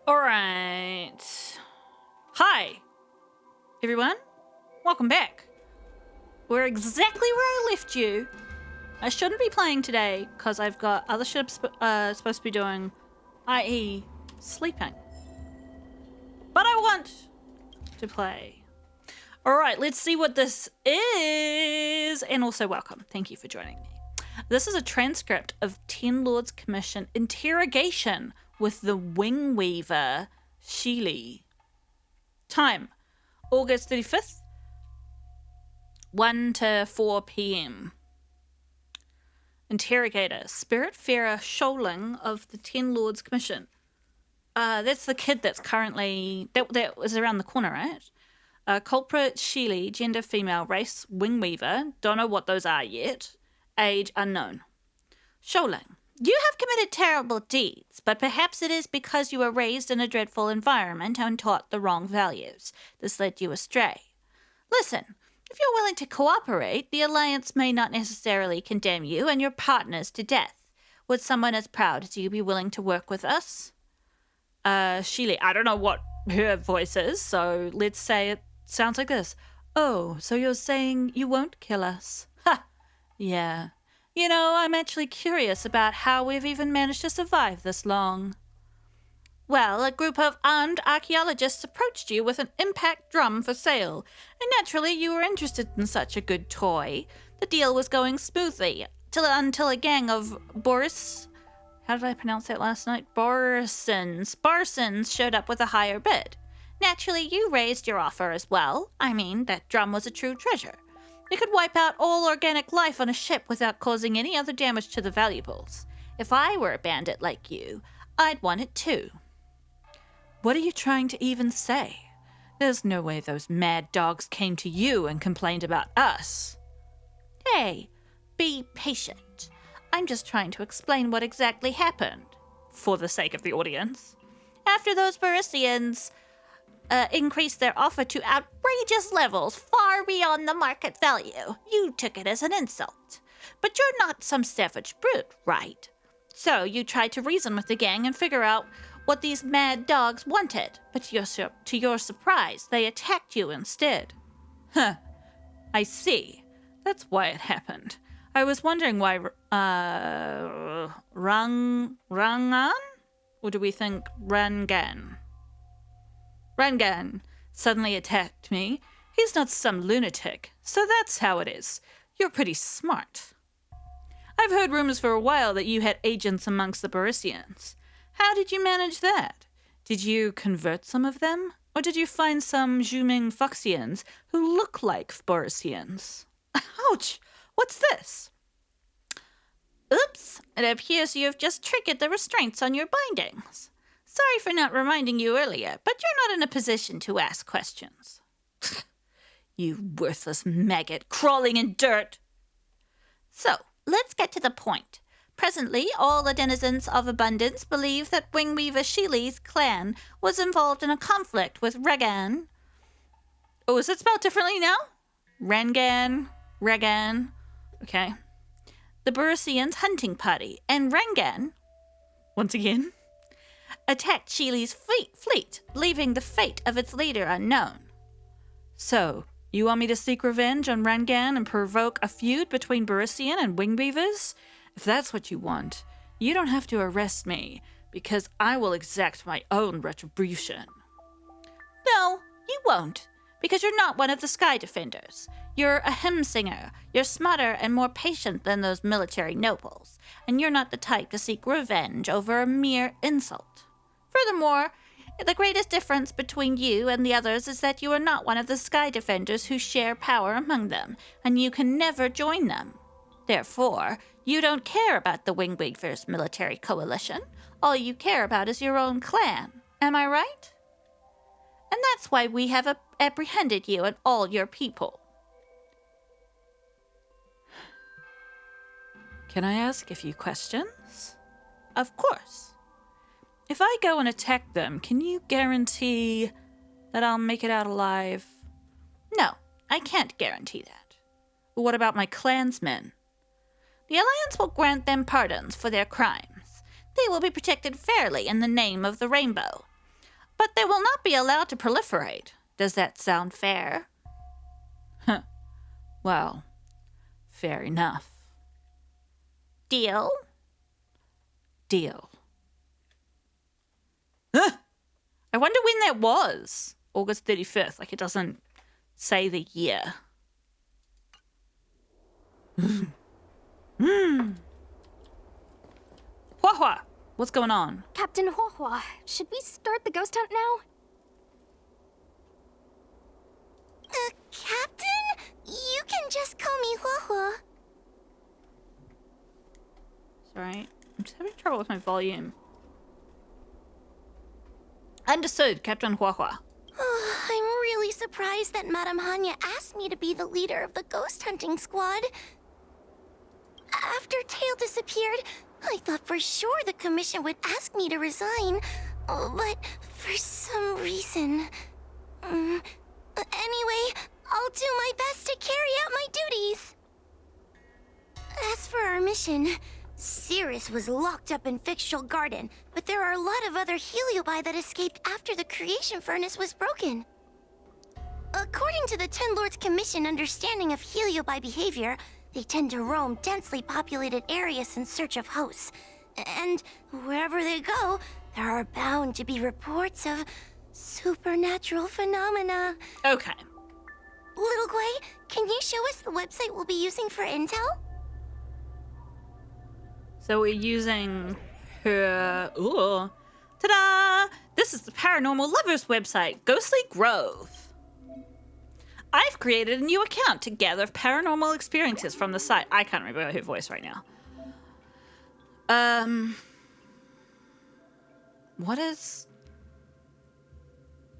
Alright. Hi, everyone. Welcome back. We're exactly where I left you. I shouldn't be playing today because I've got other shit I'm supposed to be doing, i.e. sleeping. But I want to play. Alright, let's see what this is. And also welcome. Thank you for joining me. This is a transcript of Ten Lords Commission interrogation with the wing weaver, Sheely. Time, August 35th, 1 to 4 p.m. Interrogator, Spiritfarer Sholing of the Ten Lords Commission. That's the kid that's currently, that was around the corner, right? Culprit, Sheely, gender female, race, wing weaver. Don't know what those are yet. Age unknown. Sholing. You have committed terrible deeds, but perhaps it is because you were raised in a dreadful environment and taught the wrong values. This led you astray. Listen, if you're willing to cooperate, the Alliance may not necessarily condemn you and your partners to death. Would someone as proud as you be willing to work with us? Sheely, I don't know what her voice is, so let's say it sounds like this. Oh, so you're saying you won't kill us? Ha! Yeah. You know, I'm actually curious about how we've even managed to survive this long. Well, a group of armed archaeologists approached you with an impact drum for sale, and naturally you were interested in such a good toy. The deal was going smoothly, until a gang of how did I pronounce that last night? Barsons showed up with a higher bid. Naturally, you raised your offer as well. I mean, that drum was a true treasure. It could wipe out all organic life on a ship without causing any other damage to the valuables. If I were a bandit like you, I'd want it too. What are you trying to even say? There's no way those mad dogs came to you and complained about us. Hey, be patient. I'm just trying to explain what exactly happened. For the sake of the audience. After those Barycians increased their offer to outrageous levels far beyond the market value, you took it as an insult. But you're not some savage brute, right? So you tried to reason with the gang and figure out what these mad dogs wanted, but to your surprise, they attacked you instead. Huh. I see. That's why it happened. I was wondering why, Rangan? Or do we think Rangan? Rangan suddenly attacked me. He's not some lunatic, so that's how it is. You're pretty smart. I've heard rumors for a while that you had agents amongst the Barycians. How did you manage that? Did you convert some of them? Or did you find some Zhuming Fuxians who look like Barycians? Ouch! What's this? Oops, it appears you have just triggered the restraints on your bindings. Sorry for not reminding you earlier, but you're not in a position to ask questions. You worthless maggot crawling in dirt. So, let's get to the point. Presently, all the denizens of Abundance believe that Wingweaver Sheely's clan was involved in a conflict with Regan. Oh, is it spelled differently now? Regan. Okay. The Barycians' hunting party, and Regan, once again, attacked Sheely's fleet, leaving the fate of its leader unknown. So, you want me to seek revenge on Rangan and provoke a feud between Barycian and Wingweavers? If that's what you want, you don't have to arrest me, because I will exact my own retribution. No, you won't, because you're not one of the Sky Defenders. You're a hymn singer. You're smarter and more patient than those military nobles, and you're not the type to seek revenge over a mere insult. Furthermore, the greatest difference between you and the others is that you are not one of the Sky Defenders who share power among them, and you can never join them. Therefore, you don't care about the Wingweavers military coalition. All you care about is your own clan. Am I right? And that's why we have apprehended you and all your people. Can I ask a few questions? Of course. If I go and attack them, can you guarantee that I'll make it out alive? No, I can't guarantee that. But what about my clansmen? The Alliance will grant them pardons for their crimes. They will be protected fairly in the name of the Rainbow. but they will not be allowed to proliferate. Does that sound fair? Huh. Well, fair enough. Deal? Deal. Huh! I wonder when that was. August 35th. Like, it doesn't say the year. Hua, what's going on? Captain Hua, should we start the ghost hunt now? Captain? You can just call me Hua. Sorry, I'm just having trouble with my volume. Understood, Captain Hua. I'm really surprised that Madame Hanya asked me to be the leader of the ghost hunting squad. After Tail disappeared, I thought for sure the commission would ask me to resign, but for some reason... Anyway, I'll do my best to carry out my duties. As for our mission, Cirrus was locked up in Fictional Garden, but there are a lot of other heliobi that escaped after the creation furnace was broken. According to the Ten Lords Commission understanding of heliobi behavior, they tend to roam densely populated areas in search of hosts. And wherever they go, there are bound to be reports of supernatural phenomena. Okay. Little Guay, can you show us the website we'll be using for intel? So we're using her... Ooh. Ta-da! This is the Paranormal Lovers website, Ghostly Grove. I've created a new account to gather paranormal experiences from the site. I can't remember her voice right now. What does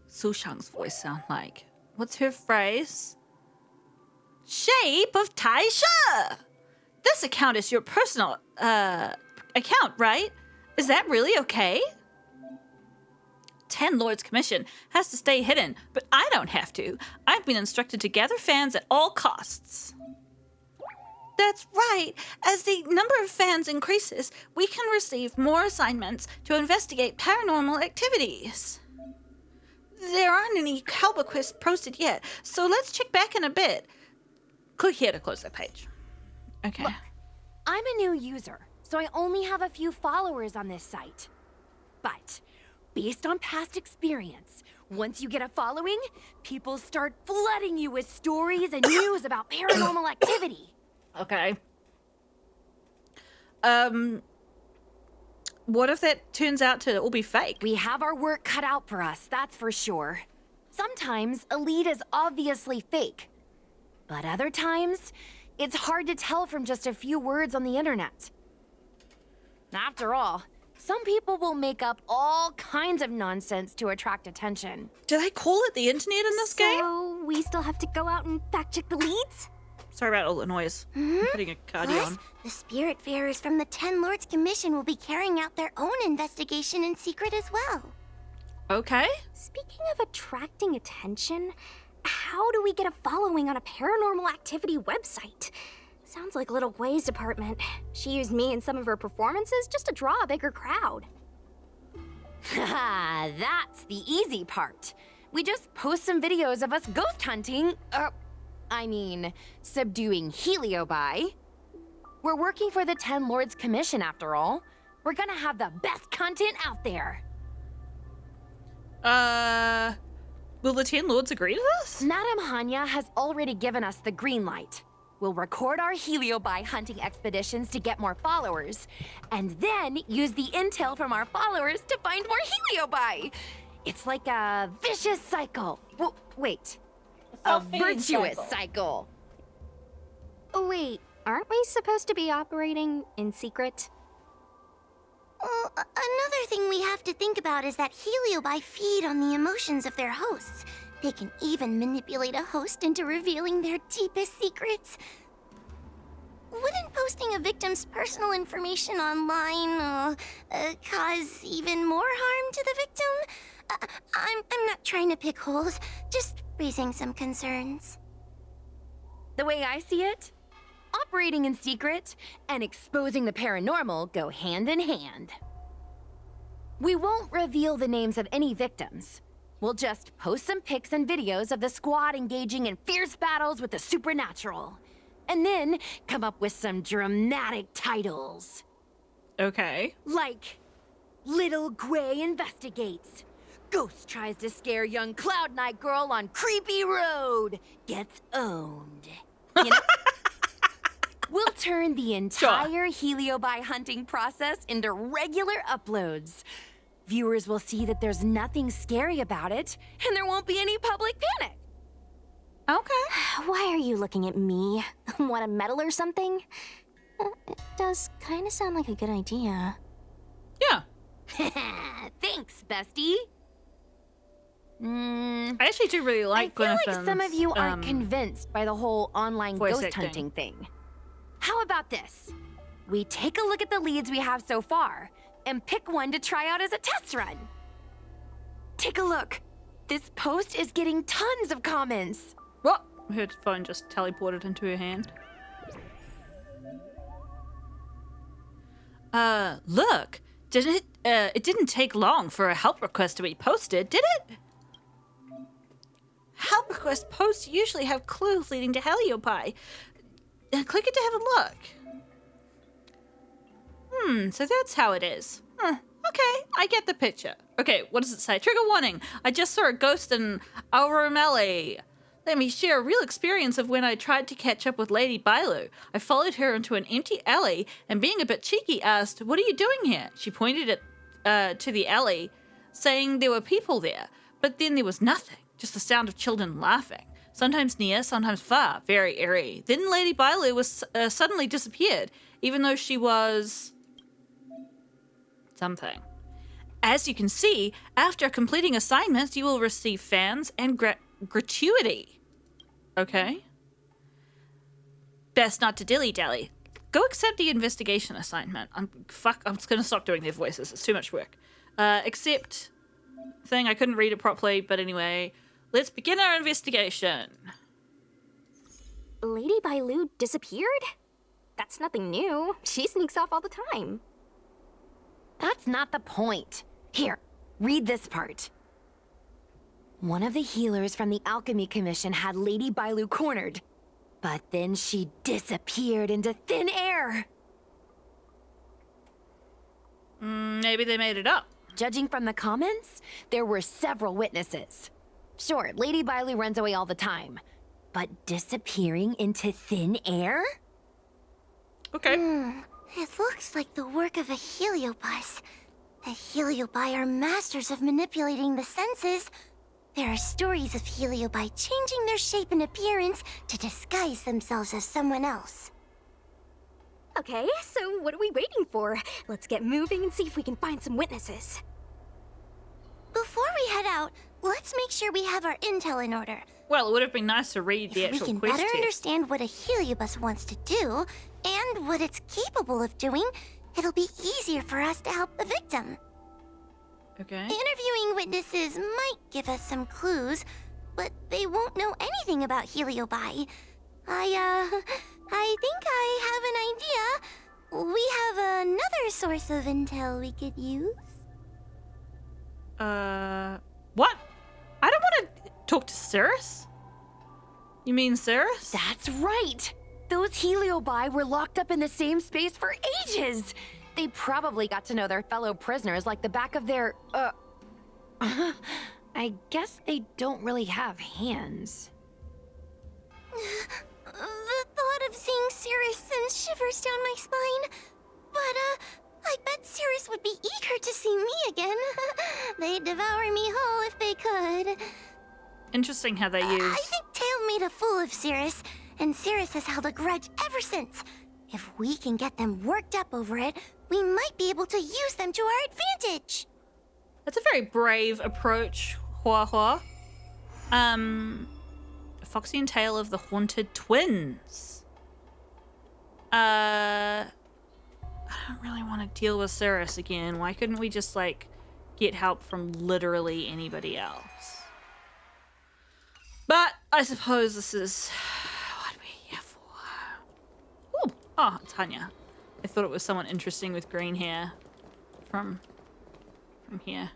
Su Shang's voice sound like? What's her phrase? Shape of Taisha! This account is your personal, account, right? Is that really okay? Ten Lords Commission has to stay hidden, but I don't have to. I've been instructed to gather fans at all costs. That's right. As the number of fans increases, we can receive more assignments to investigate paranormal activities. There aren't any Kalba quests posted yet, so let's check back in a bit. Click here to close that page. Okay. Look, I'm a new user, so I only have a few followers on this site. But based on past experience, once you get a following, people start flooding you with stories and news about paranormal activity. Okay. What if that turns out to all be fake? We have our work cut out for us, that's for sure. Sometimes a lead is obviously fake. But other times, it's hard to tell from just a few words on the internet. After all, some people will make up all kinds of nonsense to attract attention. Did I call it the internet in this game? So we still have to go out and fact check the leads? Sorry about all the noise. I'm putting a cardio Plus, on. the Spiritfarers from the Ten Lords Commission will be carrying out their own investigation in secret as well. Okay. Speaking of attracting attention, how do we get a following on a paranormal activity website? Sounds like Little Guay's department. She used me in some of her performances just to draw a bigger crowd. Haha, that's the easy part. We just post some videos of us ghost hunting, subduing heliobi. We're working for the Ten Lords Commission after all. We're gonna have the best content out there. Will the Ten Lords agree to this? Madame Hanya has already given us the green light. We'll record our heliobi hunting expeditions to get more followers, and then use the intel from our followers to find more heliobi. It's like a vicious cycle. Wait. A virtuous cycle. Wait, aren't we supposed to be operating in secret? Well, another thing we have to think about is that heliobi feed on the emotions of their hosts. They can even manipulate a host into revealing their deepest secrets. Wouldn't posting a victim's personal information online cause even more harm to the victim? I'm not trying to pick holes, just raising some concerns. The way I see it, operating in secret and exposing the paranormal go hand in hand. We won't reveal the names of any victims. We'll just post some pics and videos of the squad engaging in fierce battles with the supernatural. And then come up with some dramatic titles. Okay. Like, Little Gray Investigates. Ghost tries to scare young Cloud Knight girl on creepy road. Gets owned. You know? We'll turn the entire Heliobi hunting process into regular uploads. Viewers will see that there's nothing scary about it, and there won't be any public panic. Okay. Why are you looking at me? Want a medal or something? It does kind of sound like a good idea. Yeah. Thanks, bestie. I actually do really like I feel like Gwyneth's, some of you aren't convinced by the whole online voice ghost acting. hunting thing. How about this? We take a look at the leads we have so far and pick one to try out as a test run. Take a look. This post is getting tons of comments. What? Her phone just teleported into her hand. Look. It didn't take long for a help request to be posted, did it? Help request posts usually have clues leading to Heliopi. Click it to have a look. So that's how it is. Okay, I get the picture. Okay, what does it say? Trigger warning. I just saw a ghost in Aurumeli. Let me share a real experience of when I tried to catch up with Lady Bailus. I followed her into an empty alley and being a bit cheeky asked, "What are you doing here?" She pointed to the alley, saying there were people there. But then there was nothing, just the sound of children laughing. Sometimes near, sometimes far, very eerie. Then Lady Bailus was suddenly disappeared, even though she was something. As you can see, after completing assignments, you will receive fans and gratuity. Okay. Best not to dilly-dally. Go accept the investigation assignment. I'm just gonna stop doing their voices. It's too much work. Accept thing. I couldn't read it properly, but anyway. Let's begin our investigation. Lady Bailus disappeared? That's nothing new. She sneaks off all the time. That's not the point. Here, read this part. One of the healers from the Alchemy Commission had Lady Bailus cornered, but then she disappeared into thin air. Maybe they made it up. Judging from the comments, there were several witnesses. Sure, Lady Bailus runs away all the time, but disappearing into thin air? Okay. It looks like the work of a heliobus. The heliobi are masters of manipulating the senses. There are stories of heliobi changing their shape and appearance to disguise themselves as someone else. Okay, so what are we waiting for? Let's get moving and see if we can find some witnesses. Before we head out, let's make sure we have our intel in order. Well, it would have been nice to read the If we actual can quest better text. understand what a heliobus wants to do, and what it's capable of doing, it'll be easier for us to help the victim. Okay. Interviewing witnesses might give us some clues, but they won't know anything about heliobi. I think I have an idea. We have another source of intel we could use. What? I don't want to talk to Cirrus? You mean Cirrus? That's right! Those heliobi were locked up in the same space for ages! They probably got to know their fellow prisoners like the back of their, I guess they don't really have hands. The thought of seeing Cirrus sends shivers down my spine. But, I bet Cirrus would be eager to see me again. They'd devour me whole if they could. Interesting how they use... I think Tail made a fool of Cirrus, and Cirrus has held a grudge ever since. If we can get them worked up over it, we might be able to use them to our advantage. That's a very brave approach, Hua Hua. Foxy and Tail of the Haunted Twins. I don't really want to deal with Cirrus again. Why couldn't we just, like, get help from literally anybody else? But I suppose this is what we're here for. Ooh. Oh, it's Hanya. I thought it was someone interesting with green hair from from here.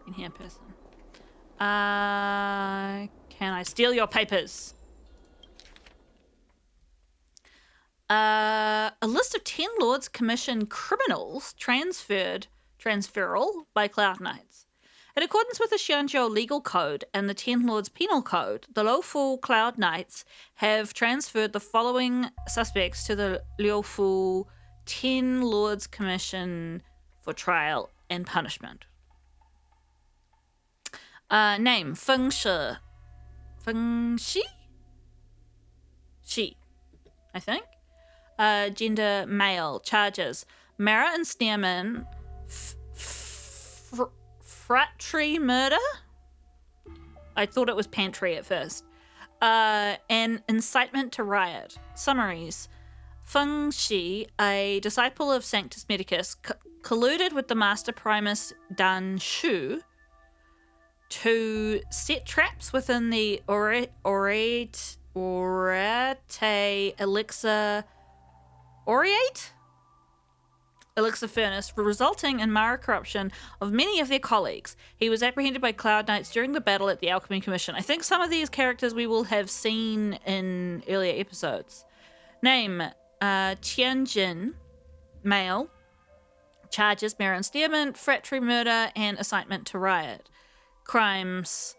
In here, person. Can I steal your papers? A list of 10 Lords commissioned criminals transferal by Cloud Knights. In accordance with the Xianzhou legal code and the 10 Lords penal code, the lawful Cloud Knights have transferred the following suspects to the lawful 10 Lords Commission for trial and punishment. Name, Feng Shi. Feng Shi? Shi, I think. Gender, male. Charges, Mara and Stearman, fratry murder? I thought it was pantry at first. And incitement to riot. Summaries. Feng Shi, a disciple of Sanctus Medicus, colluded with the Master Primus Dan Shu to set traps within the Orate elixir furnace, resulting in Mara corruption of many of their colleagues. He was apprehended by Cloud Knights during the battle at the Alchemy Commission. I think some of these characters we will have seen in earlier episodes. Name, Tianjin, male. Charges, Mara and Stearman, fratry murder, and incitement to riot. Crimes,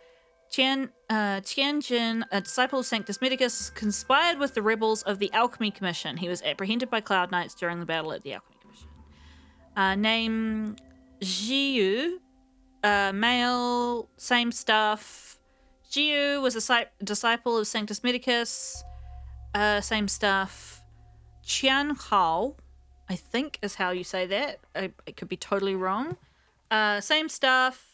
Tianjin, a disciple of Sanctus Medicus, conspired with the rebels of the Alchemy Commission. He was apprehended by Cloud Knights during the battle at the Alchemy Commission. Name, Jiu, male, same stuff. Jiu was a disciple of Sanctus Medicus, same stuff. Qian Hao, I think is how you say that. I could be totally wrong. Same stuff.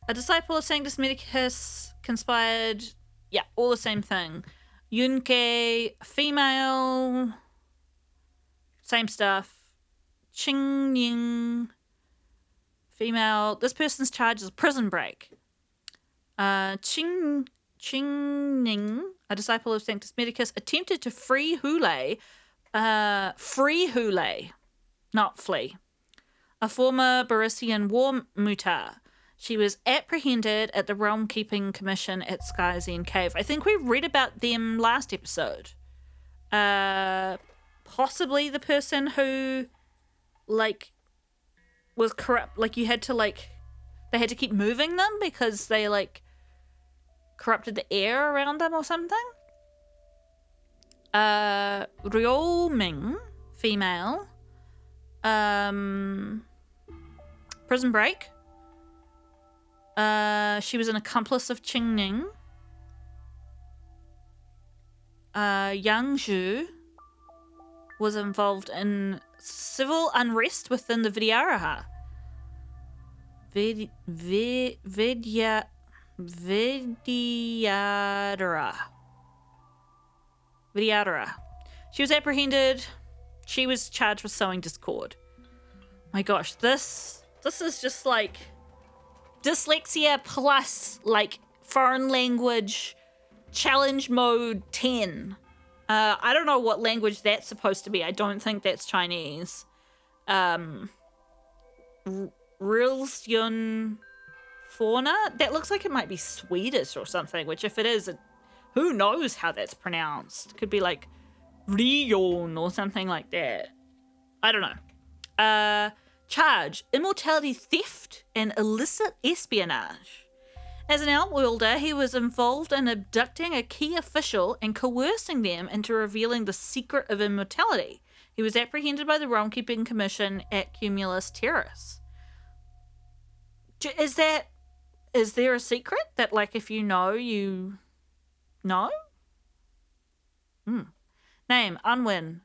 A disciple of Sanctus Medicus, conspired. Yeah, all the same thing. Yunke, female. Same stuff. Qing Ning, female. This person's charge is prison break. Qing Ning, a disciple of Sanctus Medicus, attempted to free Hule, not flee, a former Barisian war mutar. She was apprehended at the Realm Keeping Commission at Sky's End Cave. I think we read about them last episode. Possibly the person who, like, was corrupt. Like, you had to, like, they had to keep moving them because they, like, corrupted the air around them or something. Ryo Ming, female. Prison break. She was an accomplice of Qing Ning. Yang Zhu was involved in civil unrest within the Vidyadhara. Vidyadhara. She was apprehended. She was charged with sowing discord. My gosh, this is just like dyslexia plus like foreign language challenge mode 10. I don't know what language that's supposed to be. I don't think that's Chinese. Rilsyun fauna? That looks like it might be Swedish or something, which if it is, who knows how that's pronounced? It could be like Rion or something like that. I don't know. Charge, immortality theft and illicit espionage. As an outworlder, he was involved in abducting a key official and coercing them into revealing the secret of immortality. He was apprehended by the Realm Keeping Commission at Cumulus Terrace. Is there a secret that, like, if you know, you know? Name, Unwin.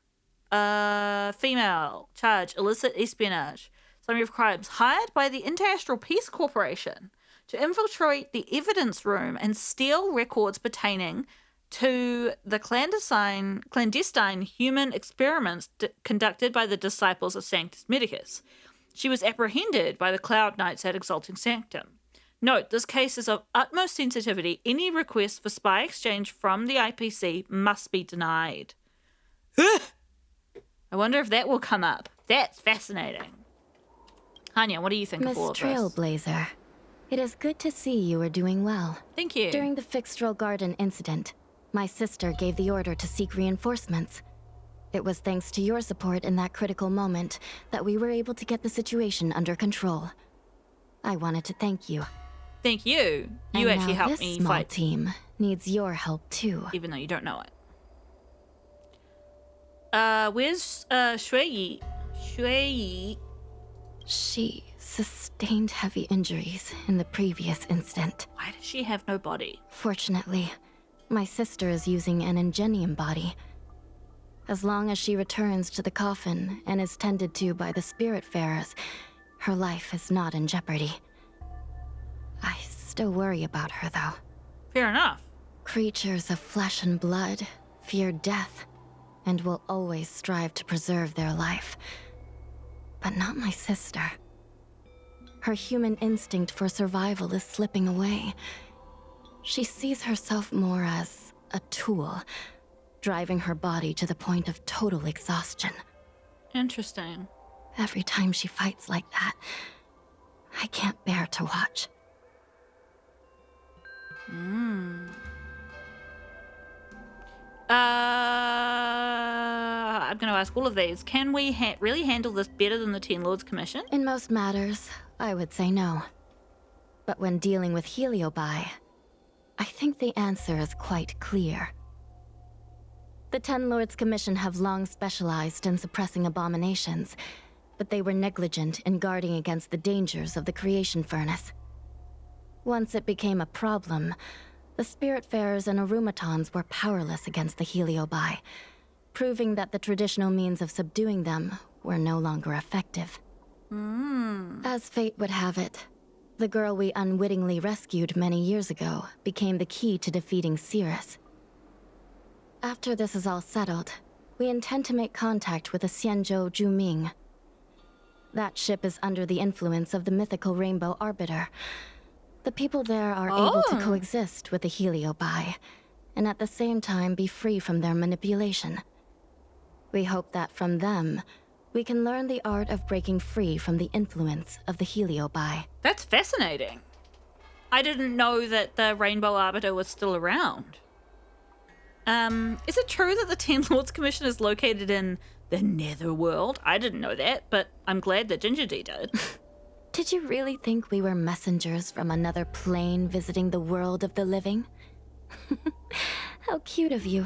Female. Charge, illicit espionage. Summary of crimes. Hired by the Interastral Peace Corporation to infiltrate the evidence room and steal records pertaining to the clandestine human experiments conducted by the disciples of Sanctus Medicus. She was apprehended by the Cloud Knights at Exalting Sanctum. Note, this case is of utmost sensitivity. Any request for spy exchange from the IPC must be denied. I wonder if that will come up. That's fascinating. Hanya, what do you think Miss of all of this? Trailblazer, it is good to see you are doing well. Thank you. During the Fixtral Garden incident, my sister gave the order to seek reinforcements. It was thanks to your support in that critical moment that we were able to get the situation under control. I wanted to thank you. Thank you. You And actually now helped this me small fight, team needs your help too. even though you don't know it. Where's Shui? Shui. She sustained heavy injuries in the previous incident. Why does she have no body? Fortunately, my sister is using an ingenium body. As long as she returns to the coffin and is tended to by the Spiritfarers, her life is not in jeopardy. I still worry about her, though. Fair enough. Creatures of flesh and blood fear death and will always strive to preserve their life. But not my sister. Her human instinct for survival is slipping away. She sees herself more as a tool, driving her body to the point of total exhaustion. Interesting. Every time she fights like that, I can't bear to watch. I'm going to ask all of these. Can we really handle this better than the Ten Lords Commission? In most matters, I would say no. But when dealing with Heliobi, I think the answer is quite clear. The Ten Lords Commission have long specialized in suppressing abominations, but they were negligent in guarding against the dangers of the creation furnace. Once it became a problem, the Spiritfarers and Arumatons were powerless against the Heliobi, proving that the traditional means of subduing them were no longer effective. As fate would have it, the girl we unwittingly rescued many years ago became the key to defeating Cirrus. After this is all settled, we intend to make contact with the Xianzhou Juming. That ship is under the influence of the mythical Rainbow Arbiter. The people there are able to coexist with the Heliobi, and at the same time be free from their manipulation. We hope that from them, we can learn the art of breaking free from the influence of the Heliobi. That's fascinating. I didn't know that the Rainbow Arbiter was still around. Is it true that the Ten Lords Commission is located in the Netherworld? I didn't know that, but I'm glad that Ginger D did. Did you really think we were messengers from another plane visiting the world of the living? How cute of you.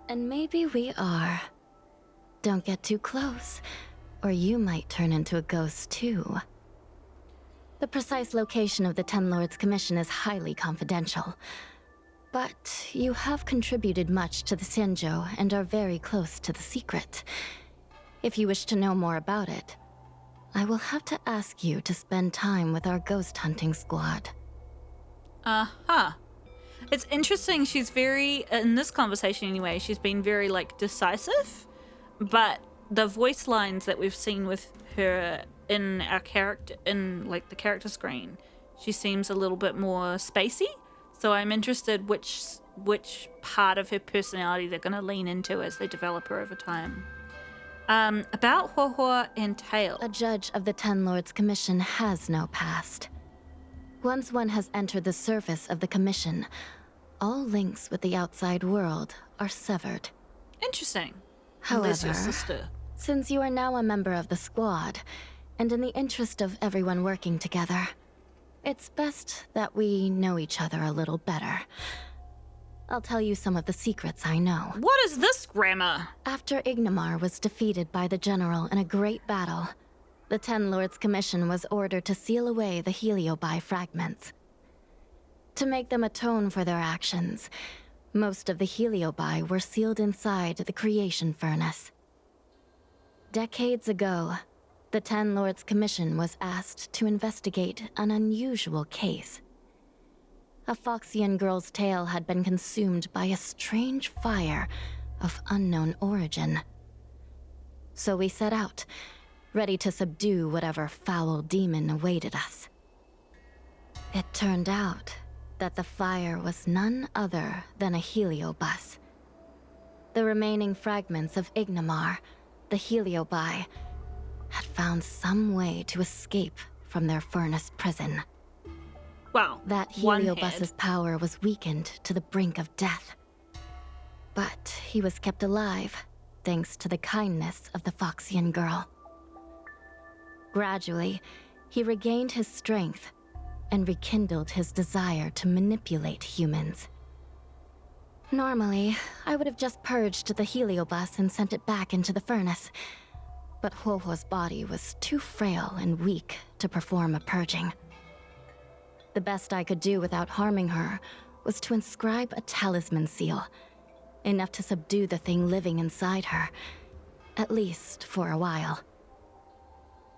And maybe we are. Don't get too close, or you might turn into a ghost too. The precise location of the Ten Lords Commission is highly confidential. But you have contributed much to the Xianzhou and are very close to the secret. If you wish to know more about it, I will have to ask you to spend time with our ghost hunting squad. Uh-huh. It's interesting, she's very, in this conversation anyway, she's been very, decisive, but the voice lines that we've seen with her in our character, in, the character screen, she seems a little bit more spacey, so I'm interested which part of her personality they're going to lean into as they develop her over time. About Huohuo and Tail. A judge of the Ten Lords Commission has no past. Once one has entered the surface of the Commission, all links with the outside world are severed. Interesting. However, Your sister. since you are now a member of the squad, and in the interest of everyone working together, it's best that we know each other a little better. I'll tell you some of the secrets I know. What is this grammar? After Ignamar was defeated by the general in a great battle, the Ten Lords Commission was ordered to seal away the Heliobi fragments. To make them atone for their actions, most of the Heliobi were sealed inside the creation furnace. Decades ago, the Ten Lords Commission was asked to investigate an unusual case. A Foxian girl's tail had been consumed by a strange fire of unknown origin. So we set out, ready to subdue whatever foul demon awaited us. It turned out that the fire was none other than a heliobus. The remaining fragments of Ignamar, the Heliobi, had found some way to escape from their furnace prison. Well, That Heliobus's power was weakened to the brink of death. But he was kept alive, thanks to the kindness of the Foxian girl. Gradually, he regained his strength and rekindled his desire to manipulate humans. Normally, I would have just purged the Heliobus and sent it back into the furnace. But Huohuo's body was too frail and weak to perform a purging. The best I could do without harming her was to inscribe a talisman seal, enough to subdue the thing living inside her, at least for a while.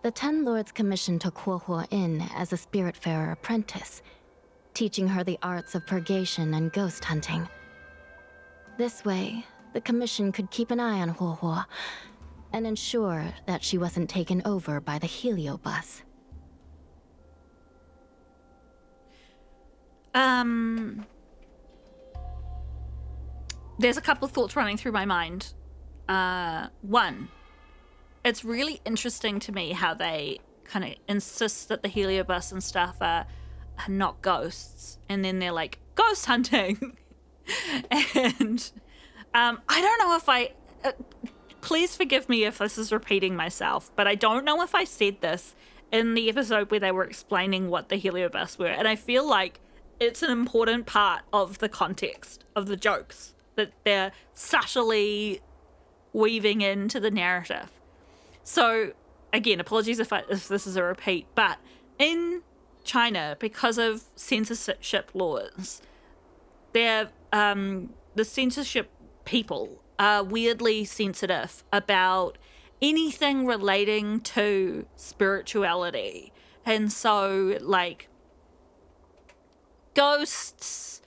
The Ten Lords commissioned took Huohuo in as a Spiritfarer apprentice, teaching her the arts of purgation and ghost hunting. This way, the commission could keep an eye on Huohuo and ensure that she wasn't taken over by the Heliobus. There's a couple of thoughts running through my mind. One, it's really interesting to me how they kind of insist that the Heliobus and stuff are not ghosts, and then they're like, ghost hunting! And I don't know if I... please forgive me if this is repeating myself, but I don't know if I said this in the episode where they were explaining what the Heliobus were, and I feel like it's an important part of the context of the jokes that they're subtly weaving into the narrative. So, again, apologies if this is a repeat, but in China, because of censorship laws, the censorship people are weirdly sensitive about anything relating to spirituality. And so, like, ghosts,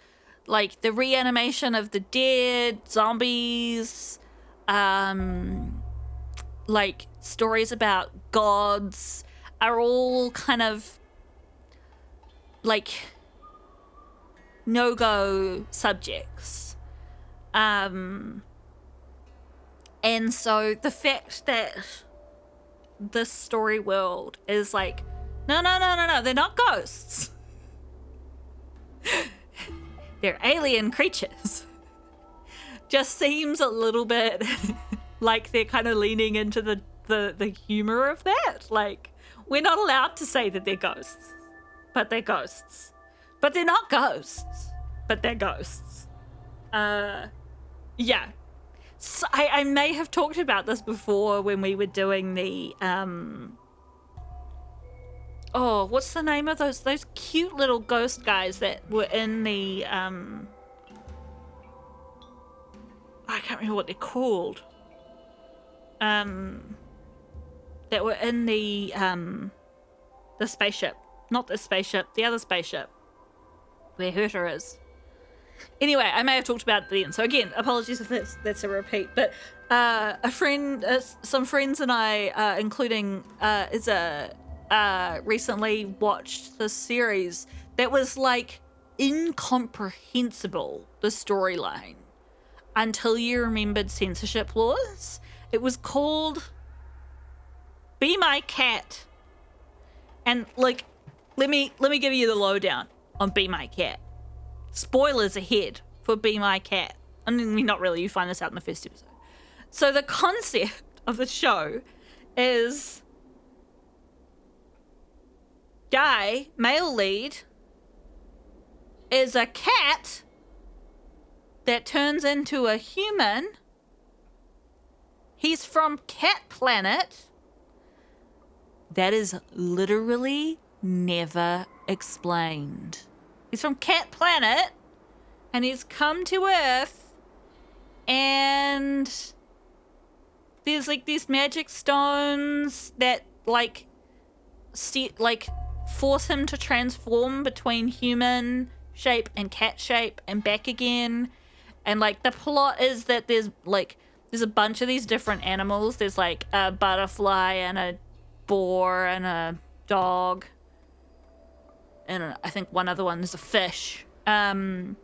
like the reanimation of the dead, zombies, like stories about gods are all kind of like no-go subjects. And so the fact that this story world is like, no, they're not ghosts. They're alien creatures. Just seems a little bit like they're kind of leaning into the humor of that. Like, we're not allowed to say that they're ghosts, but they're ghosts. But they're not ghosts, but they're ghosts. Yeah. So I may have talked about this before when we were doing the, oh, what's the name of those cute little ghost guys that were in the, I can't remember what they're called. That were in the spaceship. Not the spaceship, the other spaceship. Where Herta is. Anyway, I may have talked about it then. So again, apologies if that's a repeat. But some friends and I, including recently watched this series that was like incomprehensible, the storyline, until you remembered censorship laws. It was called Be My Cat. And like, let me give you the lowdown on Be My Cat. Spoilers ahead for Be My Cat. I mean, not really, you find this out in the first episode. So the concept of the show is guy, male lead, is a cat that turns into a human. He's from Cat Planet. That is literally never explained. He's from Cat Planet, and he's come to Earth, and there's like these magic stones that like force him to transform between human shape and cat shape and back again. And like the plot is that there's a bunch of these different animals. There's like a butterfly and a boar and a dog. And I think one other one is a fish. And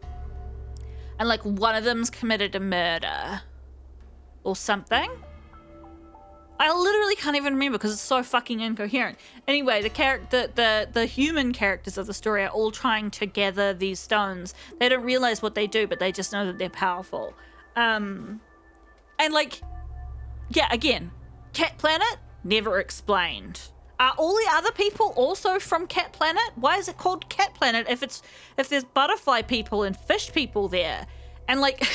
like one of them's committed a murder or something. I literally can't even remember because it's so fucking incoherent. Anyway, the human characters of the story are all trying to gather these stones. They don't realize what they do, but they just know that they're powerful. And like, yeah, again, Cat Planet, never explained. Are all the other people also from Cat Planet? Why is it called Cat Planet if there's butterfly people and fish people there? And like...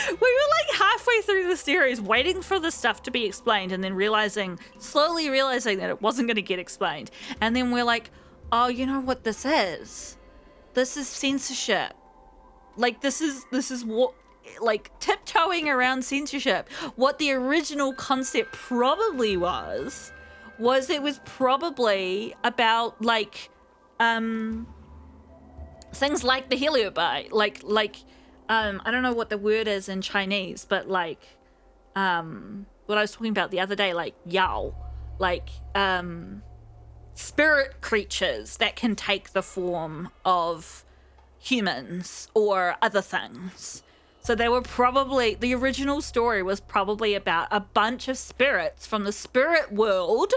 We were like halfway through the series waiting for the stuff to be explained and then slowly realizing that it wasn't going to get explained. And then we're like, oh, you know what this is? This is censorship. Like, this is what, like, tiptoeing around censorship. What the original concept probably was it was probably about, like, things like the heliobi, like, I don't know what the word is in Chinese, but like, what I was talking about the other day, like yao, like, spirit creatures that can take the form of humans or other things. So they were probably, the original story was probably about a bunch of spirits from the spirit world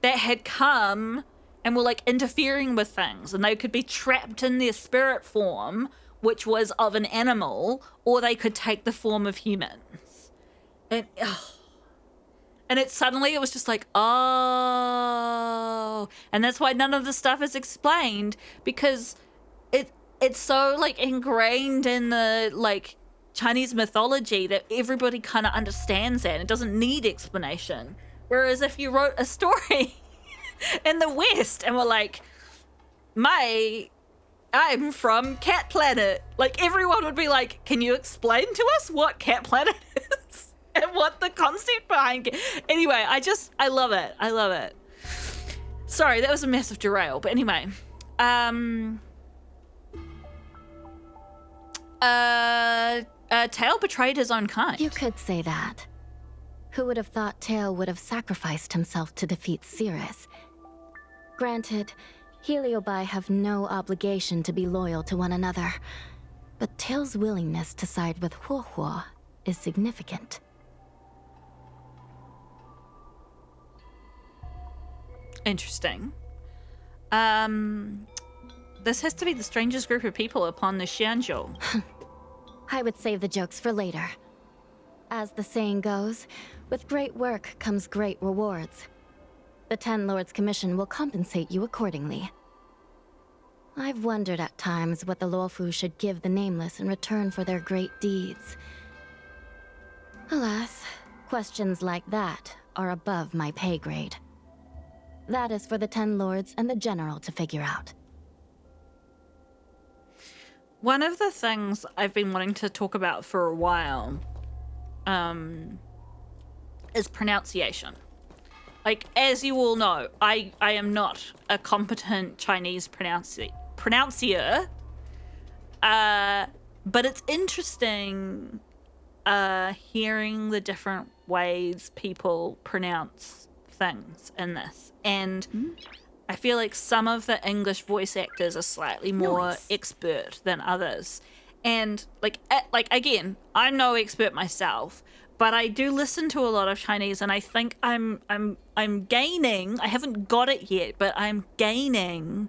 that had come and were like interfering with things, and they could be trapped in their spirit form, which was of an animal, or they could take the form of humans. And it was just like, oh. And that's why none of the stuff is explained, because it's so like ingrained in the like Chinese mythology that everybody kind of understands that. It doesn't need explanation. Whereas if you wrote a story in the West and were like, I'm from Cat Planet, like everyone would be like, can you explain to us what Cat Planet is and what the concept behind it? Anyway, I love it. Sorry, that was a massive derail, but anyway. Tail betrayed his own kind. You could say that. Who would have thought Tail would have sacrificed himself to defeat Cirrus? Granted, Heliobi have no obligation to be loyal to one another, but Tail's willingness to side with Huohuo is significant. Interesting. This has to be the strangest group of people upon the Xianzhou. I would save the jokes for later. As the saying goes, with great work comes great rewards. The Ten Lords Commission will compensate you accordingly. I've wondered at times what the Luofu should give the Nameless in return for their great deeds. Alas, questions like that are above my pay grade. That is for the Ten Lords and the General to figure out. One of the things I've been wanting to talk about for a while is pronunciation. Like, as you all know, I am not a competent Chinese pronuncier. But it's interesting hearing the different ways people pronounce things in this. And I feel like some of the English voice actors are slightly more expert than others. And like again, I'm no expert myself, but I do listen to a lot of Chinese, and I think I'm gaining, I haven't got it yet, but I'm gaining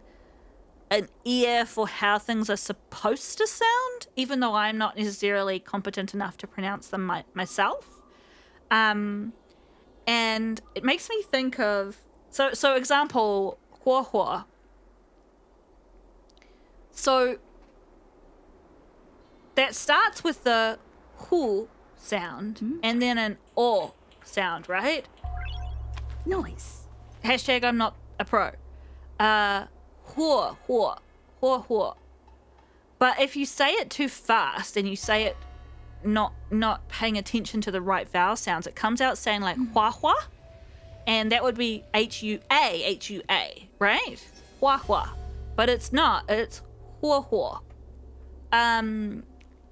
an ear for how things are supposed to sound, even though I'm not necessarily competent enough to pronounce them myself. And it makes me think of, so example, Huohuo. So that starts with the hu sound and then an o sound, right? Nice. Hashtag I'm not a pro. Huo. But if you say it too fast and you say it not paying attention to the right vowel sounds, it comes out saying like hua, and that would be hua, right? Hua. But it's not. It's huo.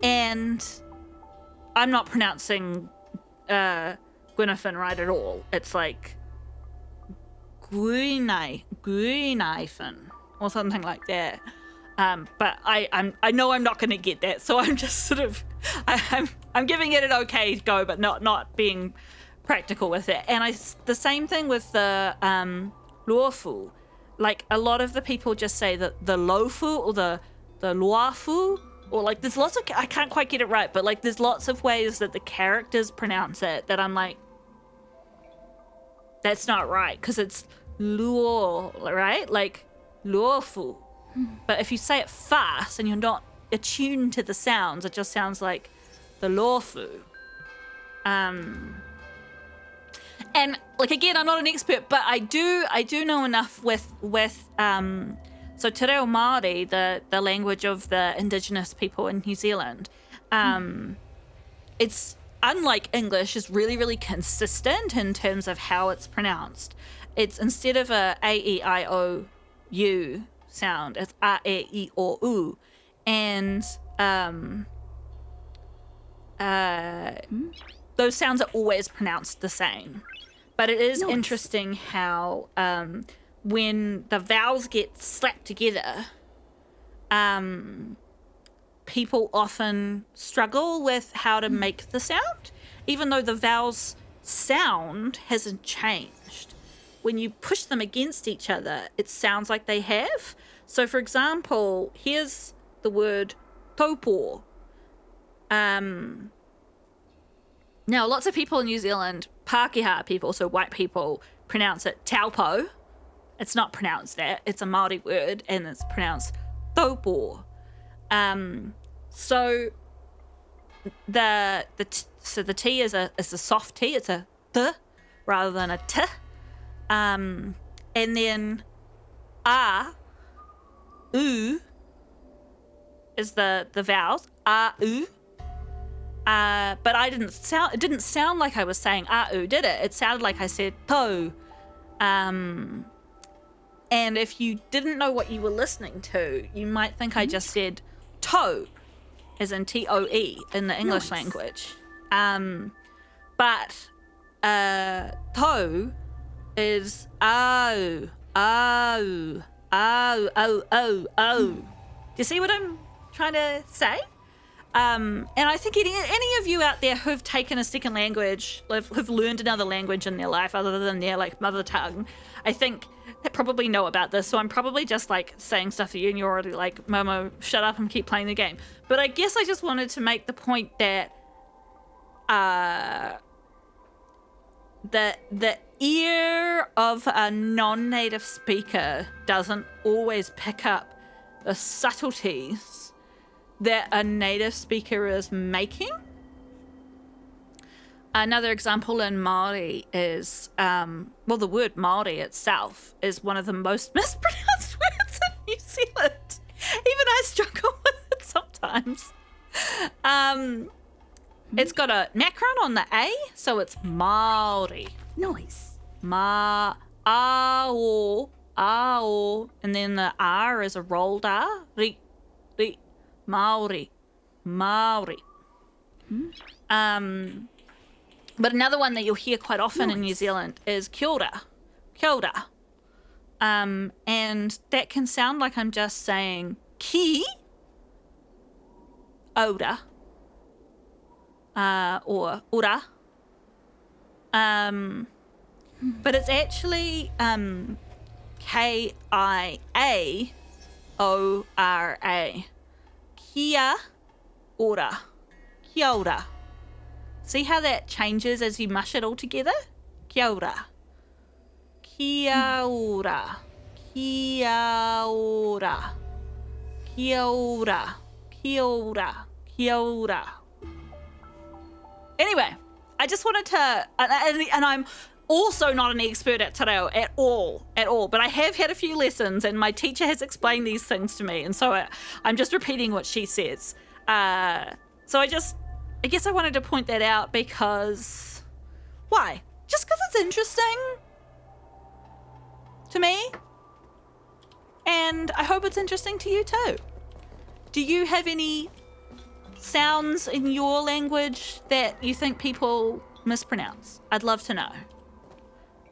And I'm not pronouncing Gwynafin right at all. It's like Gwynafin or something like that. But I know I'm not going to get that, so I'm just sort of I'm giving it an okay go, but not being practical with it. And the same thing with the luofu. Like, a lot of the people just say that the lofu or the luofu, or like there's lots of, I can't quite get it right, but like there's lots of ways that the characters pronounce it that I'm like, that's not right, because it's luo, right? Like luofu. But if you say it fast and you're not attuned to the sounds, it just sounds like the luofu. And like, again, I'm not an expert, but I do know enough with so Te Reo Māori, the language of the indigenous people in New Zealand. It's, unlike English, is really, really consistent in terms of how it's pronounced. It's, instead of a A-E-I-O-U sound, it's A-E-I-O-U. And those sounds are always pronounced the same. But it is interesting how when the vowels get slapped together, people often struggle with how to make the sound, even though the vowels sound hasn't changed. When you push them against each other, it sounds like they have. So, for example, here's the word taupo. Now, lots of people in New Zealand, Pākehā people, so white people, pronounce it taupo. It's not pronounced that. It's a Māori word, and it's pronounced taupo. So the T is a soft T. It's a T rather than a T. And then A, U is the vowels. A, U. But it didn't sound like I was saying A-U, did it? It sounded like I said to. And if you didn't know what you were listening to, you might think I just said toe, as in T-O-E in the English language. But toe is O, O, O, O, O, O. Do you see what I'm trying to say? And I think any of you out there who've taken a second language, who've learned another language in their life other than their like mother tongue, I think they probably know about this. So I'm probably just like saying stuff to you and you're already like, Momo, shut up and keep playing the game. But I guess I just wanted to make the point that the ear of a non-native speaker doesn't always pick up the subtleties that a native speaker is making. Another example in Māori is, the word Māori itself is one of the most mispronounced words in New Zealand. Even I struggle with it sometimes. It's got a macron on the A, so it's Māori. Nice. Ao, and then the R is a rolled R. Ri. Māori. But another one that you'll hear quite often in New Zealand is kia ora. And that can sound like I'm just saying ki, ora, or ora. But it's actually K-I-A-O-R-A. Kia ora. Kia ora. See how that changes as you mush it all together? Kia ora. Kia ora. Kia ora. Kia ora. Kia ora. Kia ora. Anyway, I just wanted to, and I'm also not an expert at te reo at all, but I have had a few lessons and my teacher has explained these things to me, and so I'm just repeating what she says. So I guess I wanted to point that out because, why? Just because it's interesting to me, and I hope it's interesting to you too. Do you have any sounds in your language that you think people mispronounce? I'd love to know.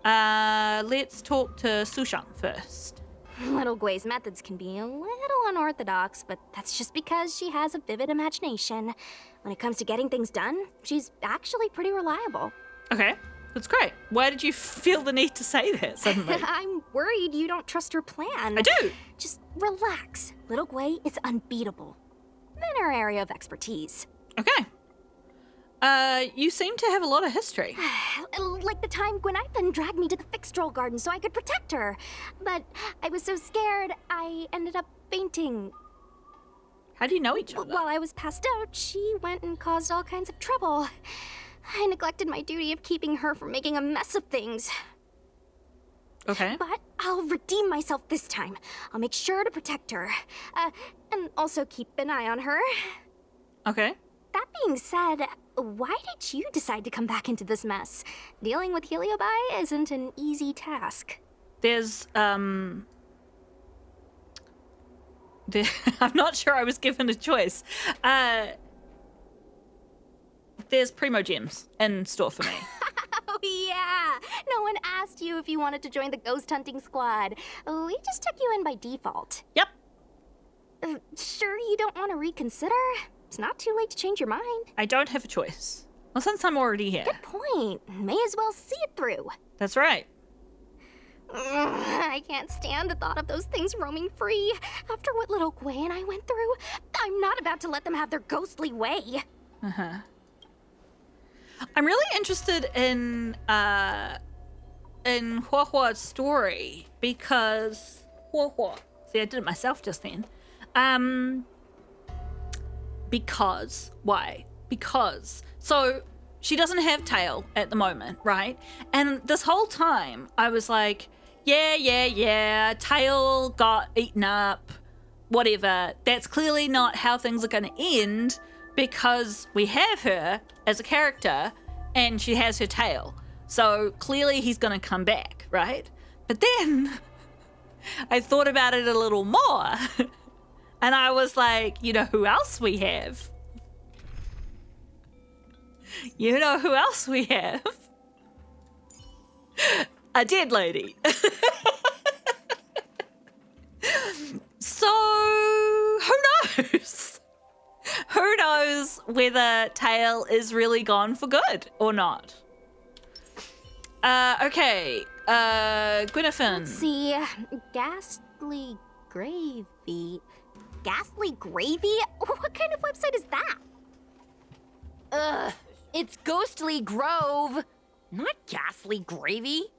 Let's talk to Sushang first. Little Gwei's methods can be a little unorthodox, but that's just because she has a vivid imagination. When it comes to getting things done, she's actually pretty reliable. Okay, that's great. Why did you feel the need to say that suddenly? I'm worried you don't trust her plan. I do. Just relax. Little Gwei is unbeatable in her area of expertise. Okay. You seem to have a lot of history. Like the time Gwenithan dragged me to the fixed troll garden so I could protect her. But I was so scared, I ended up fainting. How do you know each other? While I was passed out, she went and caused all kinds of trouble. I neglected my duty of keeping her from making a mess of things. Okay. But I'll redeem myself this time. I'll make sure to protect her. And also keep an eye on her. Okay. That being said, why did you decide to come back into this mess? Dealing with Heliobi isn't an easy task. There's, I'm not sure I was given a choice. There's Primo Gems in store for me. Oh yeah! No one asked you if you wanted to join the ghost hunting squad. We just took you in by default. Yep. Sure you don't want to reconsider? It's not too late to change your mind. I don't have a choice. Well, since I'm already here. Good point. May as well see it through. That's right. I can't stand the thought of those things roaming free. After what little Gwei and I went through, I'm not about to let them have their ghostly way. Uh-huh. I'm really interested in Huahua's story because Huahua. See, I did it myself just then. Because why? Because so she doesn't have tail at the moment, right? And this whole time I was like, yeah, tail got eaten up, whatever. That's clearly not how things are going to end because we have her as a character and she has her tail. So clearly he's going to come back, right? But then I thought about it a little more and I was like, you know who else we have? You know who else we have? A dead lady. So, who knows? Who knows whether Tail is really gone for good or not? Okay. Gwenithan. Let's see. Ghastly Gravy. Ghastly Gravy? What kind of website is that? Ugh, it's Ghostly Grove, not Ghastly Gravy.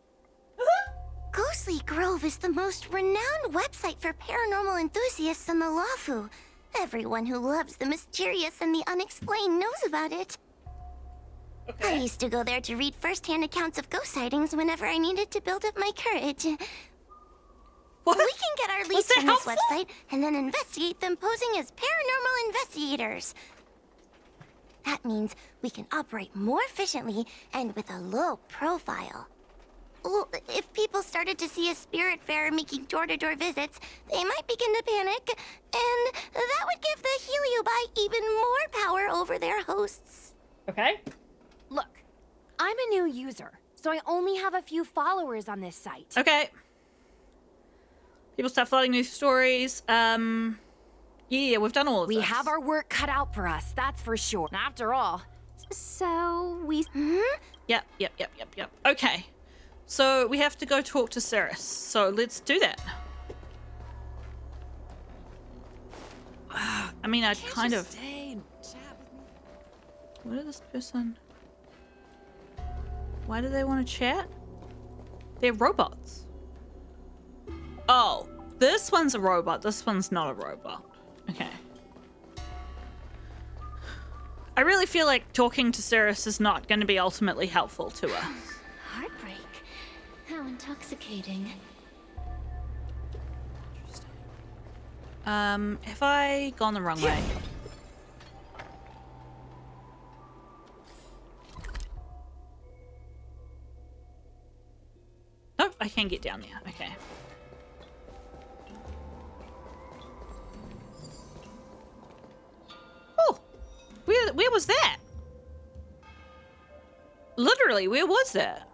Ghostly Grove is the most renowned website for paranormal enthusiasts in the Lawfu. Everyone who loves the mysterious and the unexplained knows about it. I used to go there to read first-hand accounts of ghost sightings whenever I needed to build up my courage. What? We can get our Was leads that from this helpful? website and then investigate them posing as paranormal investigators. That means we can operate more efficiently and with a low profile. Well, if people started to see a spirit fair making door-to-door visits, they might begin to panic, and that would give the Heliobi even more power over their hosts. Okay. Look, I'm a new user, so I only have a few followers on this site. Okay. People start flooding new stories. Yeah, we've done all of this. We have our work cut out for us, that's for sure. After all, So we... Yep. Okay. So we have to go talk to Cirrus. So let's do that. I mean, I kind of... What is this person? Why do they want to chat? They're robots. Oh, this one's a robot. This one's not a robot. Okay. I really feel like talking to Cirrus is not going to be ultimately helpful to us. Heartbreak. How intoxicating. Have I gone the wrong way? Nope, I can get down there. Okay. Oh, where was that? Literally, where was that?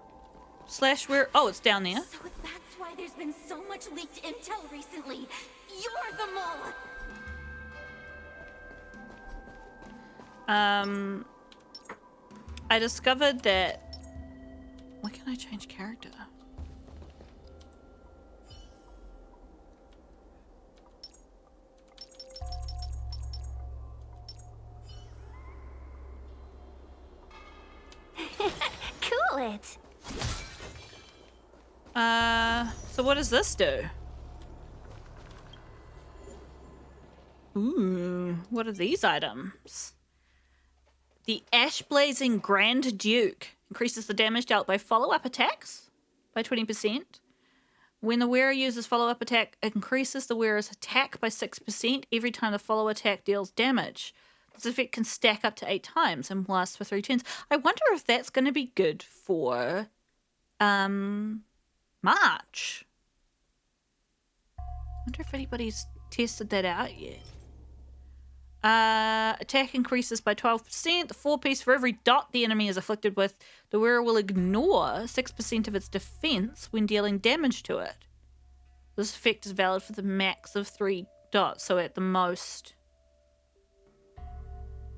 Slash where? Oh, it's down there. so that's why why there's been so much leaked intel recently. You're the mole. I discovered that... Why can't I change character? Cool it. So what does this do? Ooh, what are these items? The Ash Blazing Grand Duke increases the damage dealt by follow-up attacks by 20%. When the wearer uses follow-up attack, it increases the wearer's attack by 6% every time the follow attack deals damage. This effect can stack up to 8 times and lasts for 3 turns. I wonder if that's going to be good for March. I wonder if anybody's tested that out yet. Attack increases by 12%. The 4-piece for every dot the enemy is afflicted with. The wearer will ignore 6% of its defense when dealing damage to it. This effect is valid for the max of 3 dots, so at the most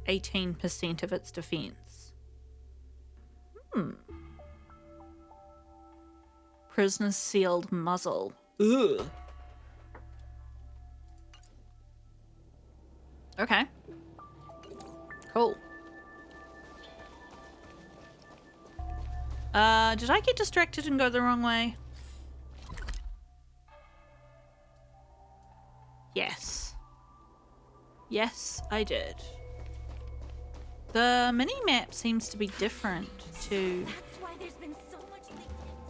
18% of its defense. Prisoner's sealed muzzle. Ugh. Okay. Cool. Did I get distracted and go the wrong way? Yes. Yes, I did. The mini-map seems to be different to... That's why there's been so much leaked intel.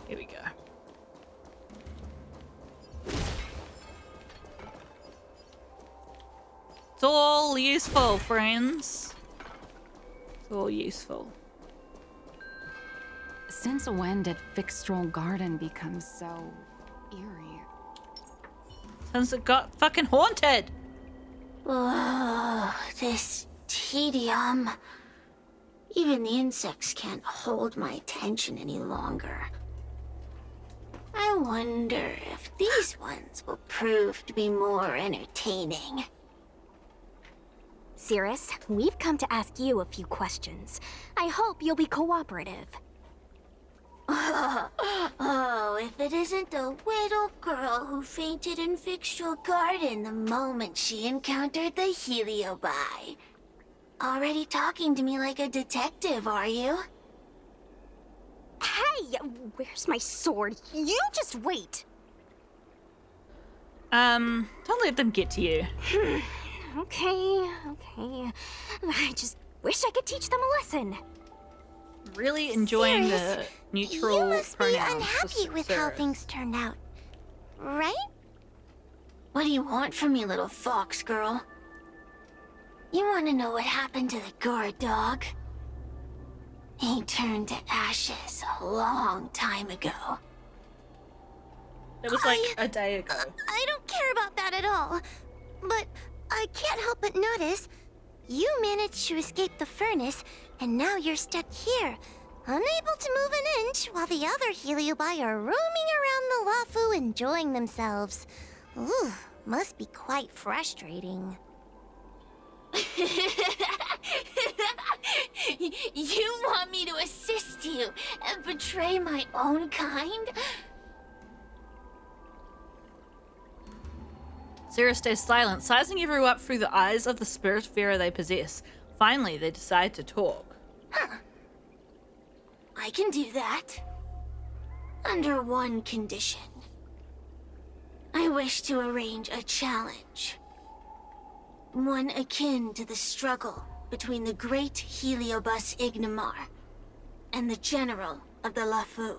Here we go. It's all useful, friends. It's all useful. Since when did Fixstral Garden become so eerie? Since it got fucking haunted. Oh, this tedium. Even the insects can't hold my attention any longer. I wonder if these ones will prove to be more entertaining. Cirrus, we've come to ask you a few questions. I hope you'll be cooperative. Oh, if it isn't the little girl who fainted in Fixtral Garden the moment she encountered the Heliobi. Already talking to me like a detective, are you? Hey, where's my sword? You just wait. Don't let them get to you. Okay. I just wish I could teach them a lesson. Really enjoying Cirrus, the neutral you must be pronouns. unhappy for with how Cirrus. things turned out, right? What do you want from me, little fox girl? You want to know what happened to the guard dog? He turned to ashes a long time ago. It was like a day ago. I don't care about that at all. But I can't help but notice you managed to escape the furnace, and now you're stuck here, unable to move an inch while the other Heliobi are roaming around the Lafu enjoying themselves. Ooh, must be quite frustrating. You want me to assist you and betray my own kind? Cirrus stays silent, sizing everyone up through the eyes of the spiritfarer they possess. Finally, they decide to talk. I can do that. Under one condition. I wish to arrange a challenge. One akin to the struggle between the great Heliobus Ignimar and the general of the Lafu.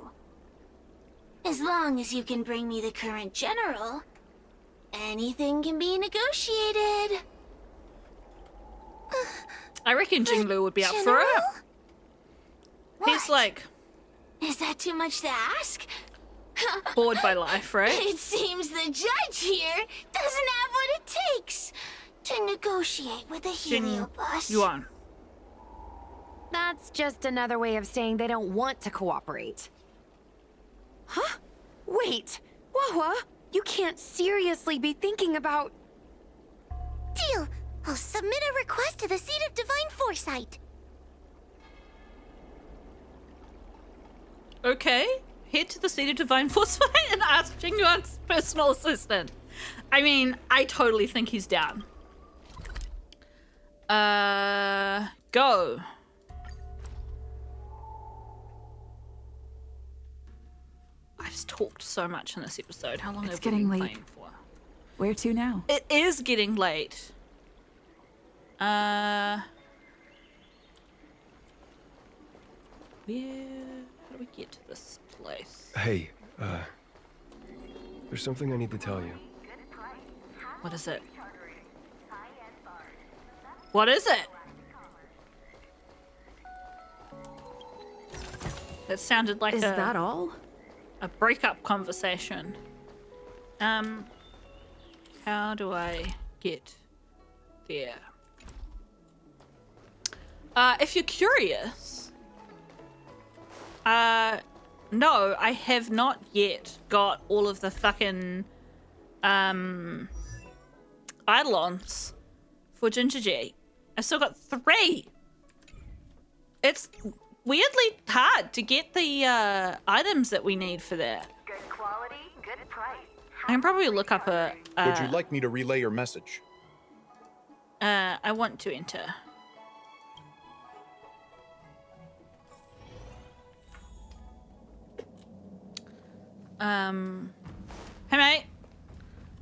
As long as you can bring me the current general, anything can be negotiated. I reckon Jinglu would be up for General? it. He's What? like Is that too much to ask? bored by life, right? It seems the judge here doesn't have what it takes to negotiate with the Jing Heliobus. Yuan. That's just another way of saying they don't want to cooperate. Huh? Wait, Wawa, you can't seriously be thinking about... Deal. I'll submit a request to the Seat of Divine Foresight. Okay, head to the Seat of Divine Foresight and ask Jing Yuan's personal assistant. I mean, I totally think he's down. Go. I've talked so much in this episode. How long It's have we getting been late. playing for? Where to now? It is getting late. Where... How do we get to this place? Hey, there's something I need to tell you. What is it? What is it? That sounded like Is that all? a breakup conversation. How do I get there? If you're curious, no, I have not yet got all of the fucking, eidolons for Ginger G. I've still got 3. It's weirdly hard to get the, items that we need for that. Good quality, good price. I can probably look up a, Would you like me to relay your message? I want to enter. Hey mate,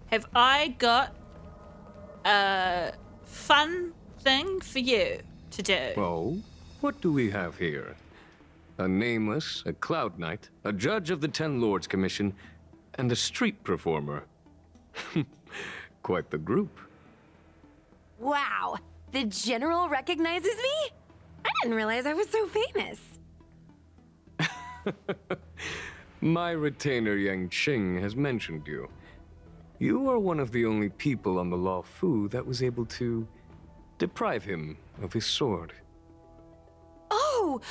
have I got a fun thing for you to do? Oh, what do we have here? A nameless, a cloud knight, a judge of the Ten Lords Commission, and a street performer. Quite the group. Wow, the General recognizes me? I didn't realize I was so famous. My retainer Yang Qing has mentioned you. You are one of the only people on the Law Fu that was able to deprive him of his sword. Oh,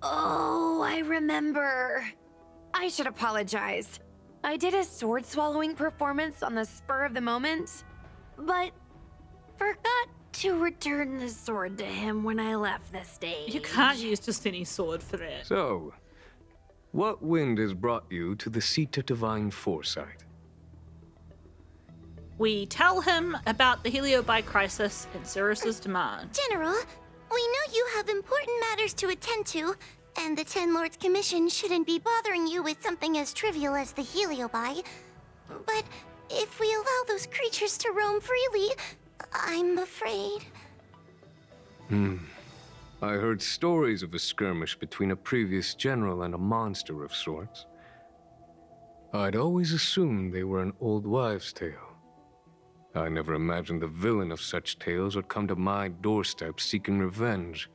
I remember. I should apologize. I did a sword swallowing performance on the spur of the moment, but forgot to return the sword to him when I left the stage. You can't use just any sword for that. So, what wind has brought you to the seat of divine foresight? We tell him about the Heliobi crisis and Cirrus's demand. General, we know you have important matters to attend to, and the Ten Lords Commission shouldn't be bothering you with something as trivial as the Heliobi. But if we allow those creatures to roam freely, I'm afraid... I heard stories of a skirmish between a previous general and a monster of sorts. I'd always assumed they were an old wives' tale. I never imagined the villain of such tales would come to my doorstep seeking revenge.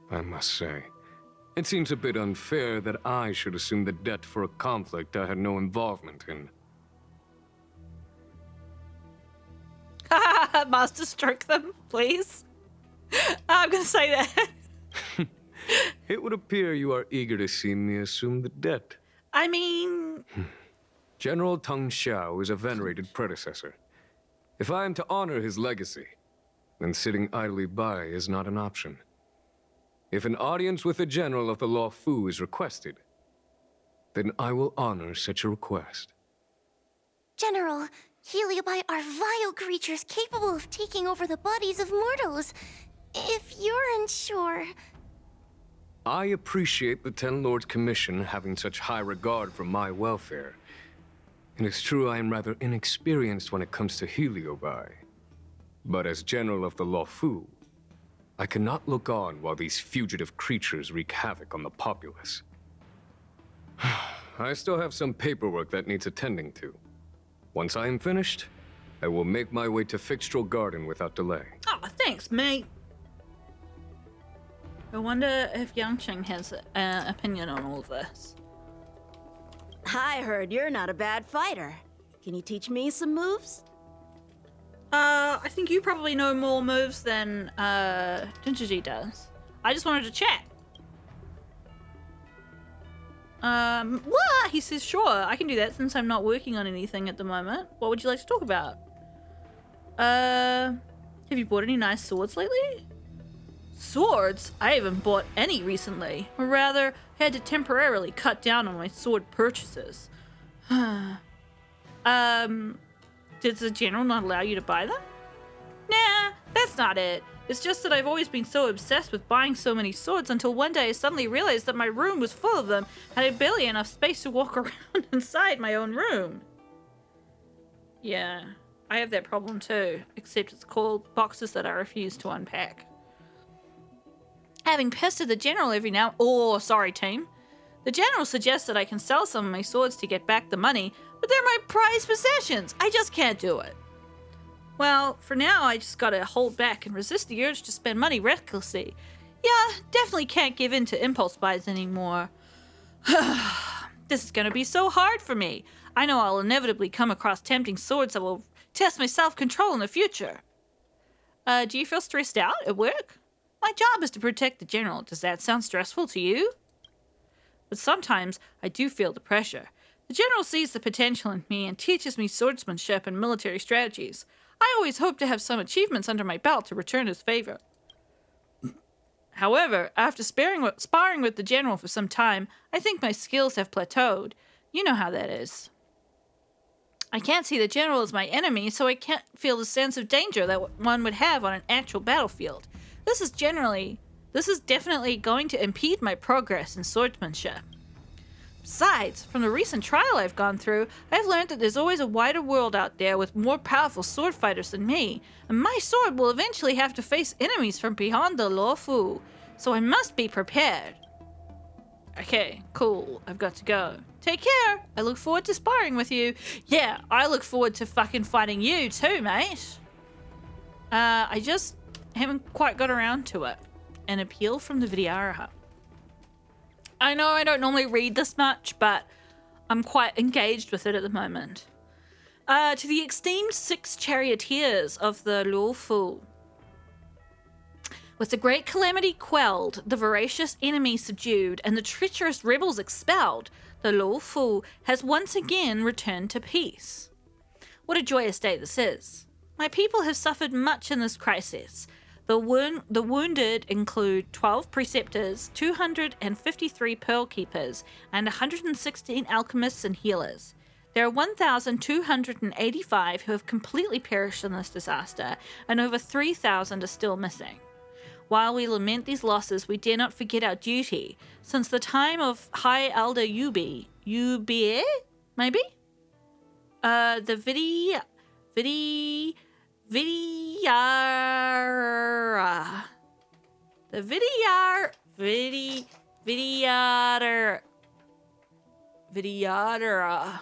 I must say, it seems a bit unfair that I should assume the debt for a conflict I had no involvement in. Master stroke them, please. I'm gonna say that. It would appear you are eager to see me assume the debt. I mean... General Teng Xiao is a venerated predecessor. If I am to honor his legacy, then sitting idly by is not an option. If an audience with the General of the Law Fu is requested, then I will honor such a request. General, Heliobi are vile creatures capable of taking over the bodies of mortals. If you're unsure... I appreciate the Ten Lords Commission having such high regard for my welfare. It is true I am rather inexperienced when it comes to Heliobi. But as General of the Law Fu, I cannot look on while these fugitive creatures wreak havoc on the populace. I still have some paperwork that needs attending to. Once I am finished, I will make my way to Fixtral Garden without delay. Oh, thanks, mate. I wonder if Yangqing has an opinion on all of this. I heard you're not a bad fighter. Can you teach me some moves? I think you probably know more moves than Ginger G does. I just wanted to chat. What? He says, sure, I can do that since I'm not working on anything at the moment. What would you like to talk about? Have you bought any nice swords lately? Swords? I haven't bought any recently. Or rather, I had to temporarily cut down on my sword purchases. Did the general not allow you to buy them? Nah, that's not it. It's just that I've always been so obsessed with buying so many swords until one day I suddenly realized that my room was full of them and I had barely enough space to walk around inside my own room. Yeah, I have that problem too, except it's called boxes that I refuse to unpack. Having pestered the general every now... Oh, sorry, team. The general suggests that I can sell some of my swords to get back the money, but they're my prized possessions. I just can't do it. Well, for now, I just gotta hold back and resist the urge to spend money recklessly. Yeah, definitely can't give in to impulse buys anymore. This is gonna be so hard for me. I know I'll inevitably come across tempting swords that will test my self-control in the future. Do you feel stressed out at work? My job is to protect the general. Does that sound stressful to you? But sometimes I do feel the pressure. The general sees the potential in me and teaches me swordsmanship and military strategies. I always hope to have some achievements under my belt to return his favor. However, after sparring with the general for some time, I think my skills have plateaued. You know how that is. I can't see the general as my enemy, so I can't feel the sense of danger that one would have on an actual battlefield. This is definitely going to impede my progress in swordsmanship. Besides, from the recent trial I've gone through, I've learned that there's always a wider world out there with more powerful sword fighters than me, and my sword will eventually have to face enemies from beyond the Luofu, so I must be prepared. Okay, cool, I've got to go. Take care, I look forward to sparring with you. Yeah, I look forward to fucking fighting you too, mate. I just haven't quite got around to it. An appeal from the Vidyara. I know I don't normally read this much, but I'm quite engaged with it at the moment. To the esteemed 6 charioteers of the Luofu. With the great calamity quelled, the voracious enemy subdued, and the treacherous rebels expelled, the Luofu has once again returned to peace. What a joyous day this is. My people have suffered much in this crisis. The wounded include 12 preceptors, 253 pearl keepers, and 116 alchemists and healers. There are 1,285 who have completely perished in this disaster, and over 3,000 are still missing. While we lament these losses, we dare not forget our duty. Since the time of High Elder Yubi, maybe? The Vidyara.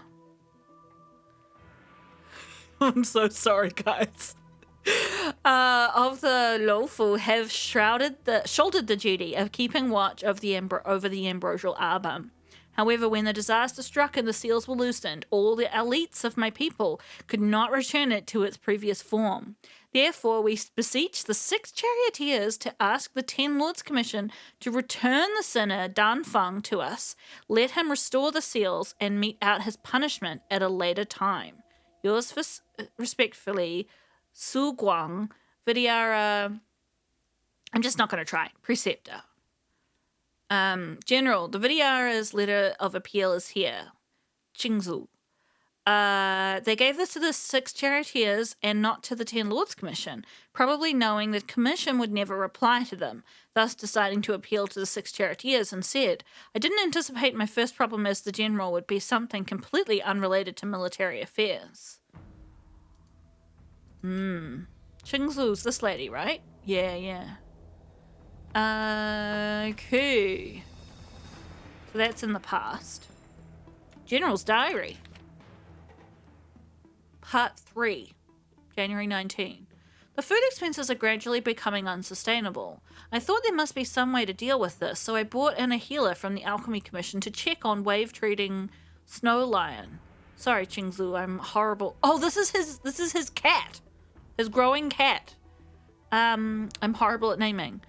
I'm so sorry, guys. Of the Luofu have shouldered the duty of keeping watch of over the ambrosial album. However, when the disaster struck and the seals were loosened, all the elites of my people could not return it to its previous form. Therefore, we beseech the 6 charioteers to ask the 10 Lords Commission to return the sinner Danfeng to us. Let him restore the seals and mete out his punishment at a later time. Yours respectfully, Su Guang, Vidyara. I'm just not going to try. Preceptor. General, the Vidyara's letter of appeal is here. Qingzu. They gave this to the 6 charioteers and not to the 10 Lords Commission, probably knowing that commission would never reply to them, thus deciding to appeal to the 6 charioteers instead. I didn't anticipate my first problem as the general would be something completely unrelated to military affairs. Qingzu's this lady, right? Yeah. Okay. So that's in the past. General's Diary. Part 3. January 19. The food expenses are gradually becoming unsustainable. I thought there must be some way to deal with this, so I brought in a healer from the Alchemy Commission to check on wave-treating Snow Lion. Sorry, Qingzu, I'm horrible. Oh, this is his cat. His growing cat. I'm horrible at naming.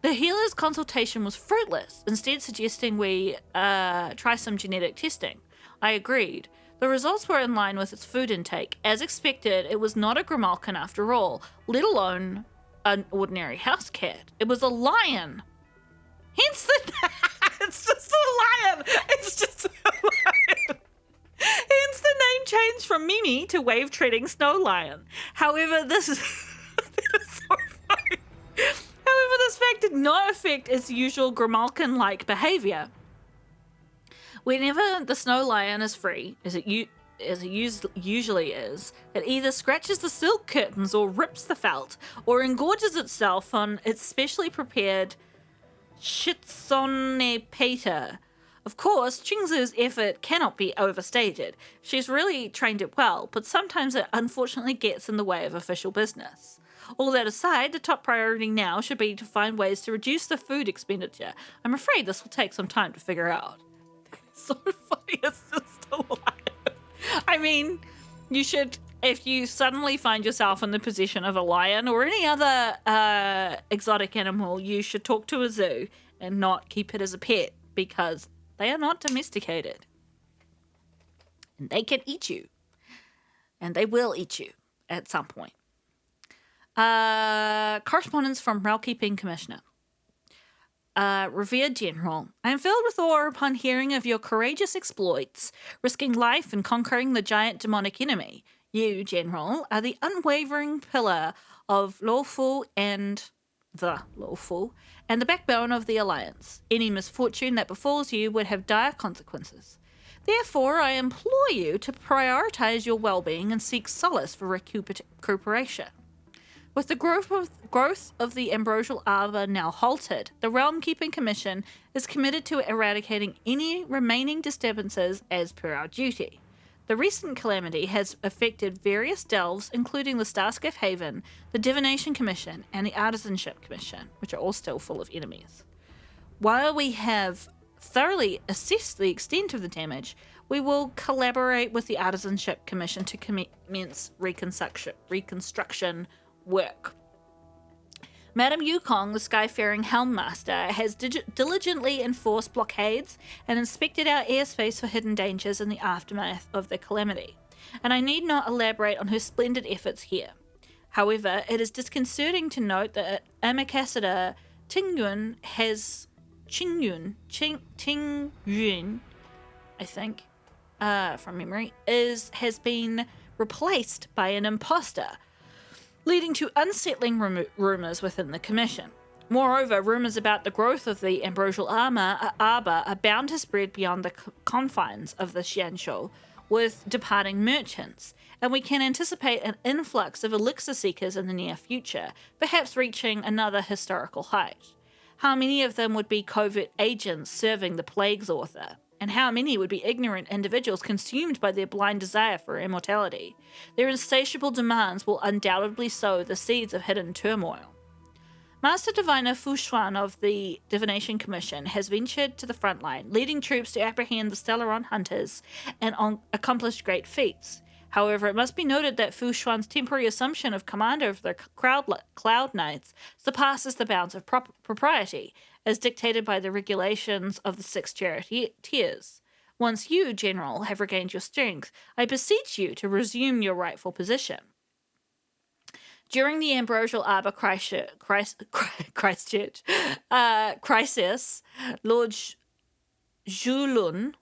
The healer's consultation was fruitless, instead suggesting we try some genetic testing. I agreed. The results were in line with its food intake. As expected, it was not a grimalkin after all, let alone an ordinary house cat. It was a lion. Hence the it's just a lion. It's just a lion. Hence the name changed from Mimi to wave-treading snow lion. However, this is that is so funny. However, this fact did not affect its usual grimalkin-like behavior. Whenever the snow lion is free, as it usually is, it either scratches the silk curtains or rips the felt, or engorges itself on its specially prepared Schizonepeta. Of course, Chingzu's effort cannot be overstated. She's really trained it well, but sometimes it unfortunately gets in the way of official business. All that aside, the top priority now should be to find ways to reduce the food expenditure. I'm afraid this will take some time to figure out. So funny, it's just a lion. I mean, you should, if you suddenly find yourself in the position of a lion or any other exotic animal, you should talk to a zoo and not keep it as a pet, because they are not domesticated. And they can eat you. And they will eat you at some point. Correspondence from Realm Keeping Commissioner. Revered General, I am filled with awe upon hearing of your courageous exploits, risking life and conquering the giant demonic enemy. You, General, are the unwavering pillar of lawful and the backbone of the Alliance. Any misfortune that befalls you would have dire consequences. Therefore, I implore you to prioritize your well-being and seek solace for recuperation. With the growth of the ambrosial arbor now halted, the Realm Keeping Commission is committed to eradicating any remaining disturbances as per our duty. The recent calamity has affected various delves, including the Starscape Haven, the Divination Commission, and the Artisanship Commission, which are all still full of enemies. While we have thoroughly assessed the extent of the damage, we will collaborate with the Artisanship Commission to commence reconstruction work. Madame Yukong, the Skyfaring Helmmaster, has diligently enforced blockades and inspected our airspace for hidden dangers in the aftermath of the calamity, and I need not elaborate on her splendid efforts here. However, it is disconcerting to note that Ambassador Jing Yuan, I think, from memory, has been replaced by an imposter, leading to unsettling rumours within the Commission. Moreover, rumours about the growth of the ambrosial arbor are bound to spread beyond the confines of the Xianzhou with departing merchants, and we can anticipate an influx of elixir seekers in the near future, perhaps reaching another historical height. How many of them would be covert agents serving the Plague's author? And how many would be ignorant individuals consumed by their blind desire for immortality? Their insatiable demands will undoubtedly sow the seeds of hidden turmoil. Master Diviner Fu Xuan of the Divination Commission has ventured to the front line, leading troops to apprehend the Stellaron hunters and accomplished great feats. However, it must be noted that Fu Xuan's temporary assumption of commander of the Cloud Knights surpasses the bounds of propriety, as dictated by the regulations of the Six Charioteers. Once you, General, have regained your strength, I beseech you to resume your rightful position. During the Ambrosial Arbor crisis, Lord Zhulun,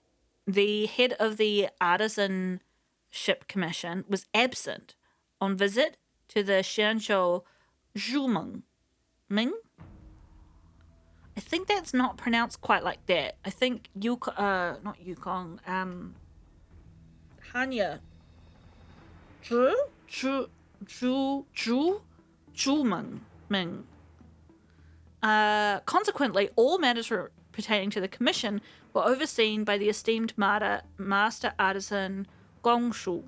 the head of the Artisanship Commission, was absent on visit to the Xianzhou Zhumeng. I think that's not pronounced quite like that. I think not Yukong, Hanya. Ming. Consequently, all matters pertaining to the commission were overseen by the esteemed master artisan Gongshu.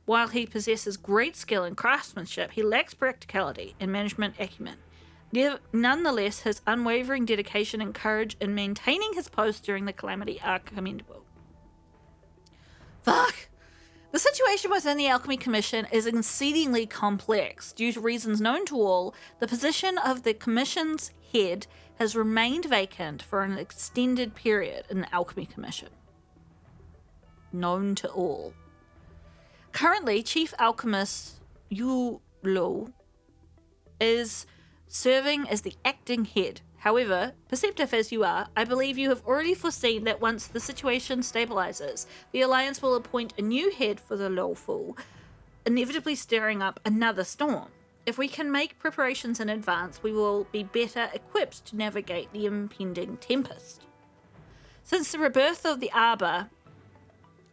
While he possesses great skill in craftsmanship, he lacks practicality and management acumen. Nonetheless, his unwavering dedication and courage in maintaining his post during the calamity are commendable. Fuck! The situation within the Alchemy Commission is exceedingly complex. Due to reasons known to all, the position of the Commission's head has remained vacant for an extended period in the Alchemy Commission. Known to all. Currently, Chief Alchemist Yu Lo is serving as the acting head. However, perceptive as you are, I believe you have already foreseen that once the situation stabilizes, the Alliance will appoint a new head for the Lawful, inevitably stirring up another storm. If we can make preparations in advance, we will be better equipped to navigate the impending tempest. Since the rebirth of the Arbor,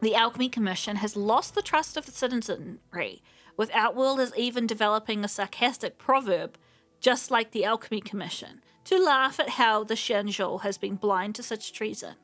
the Alchemy Commission has lost the trust of the citizenry, with Outworlders even developing a sarcastic proverb, just like the Alchemy Commission, to laugh at how the Shanzhou has been blind to such treason.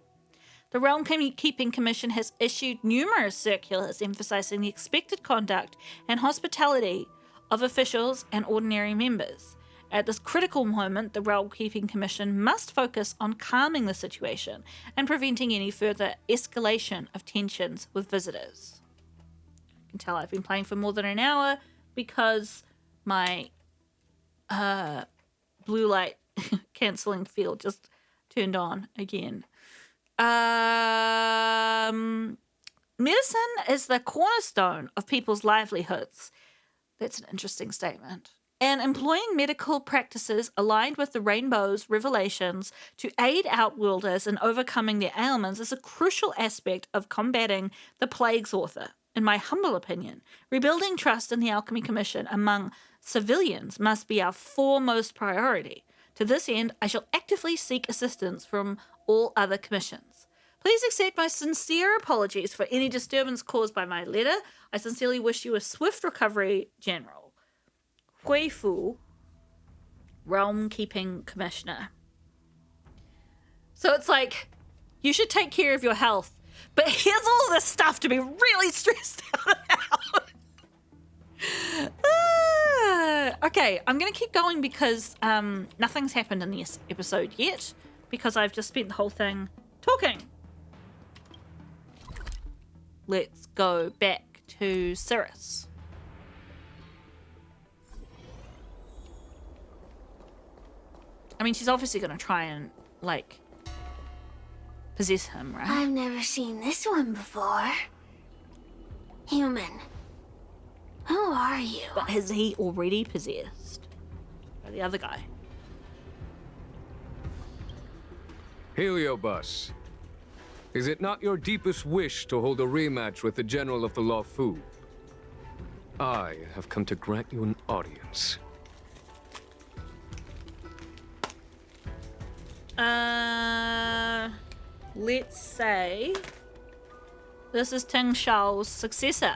The Realm Keeping Commission has issued numerous circulars emphasizing the expected conduct and hospitality of officials and ordinary members. At this critical moment, the Realm Keeping Commission must focus on calming the situation and preventing any further escalation of tensions with visitors. You can tell I've been playing for more than an hour because my blue light cancelling field just turned on again. Medicine is the cornerstone of people's livelihoods. That's an interesting statement. And employing medical practices aligned with the Rainbow's revelations to aid Outworlders in overcoming their ailments is a crucial aspect of combating the Plague's author. In my humble opinion, rebuilding trust in the Alchemy Commission among civilians must be our foremost priority. To this end, I shall actively seek assistance from all other commissions. Please accept my sincere apologies for any disturbance caused by my letter. I sincerely wish you a swift recovery, General. Hui Fu, Realm Keeping Commissioner. So it's like, you should take care of your health, but here's all this stuff to be really stressed out about. Okay, I'm going to keep going because nothing's happened in this episode yet, because I've just spent the whole thing talking. Let's go back to Cirrus. I mean, she's obviously going to try and, like, possess him, right? I've never seen this one before. Human. Who are you? But is he already possessed by the other guy? Heliobus, is it not your deepest wish to hold a rematch with the General of the Lawfu? I have come to grant you an audience. Let's say this is Ting Shao's successor.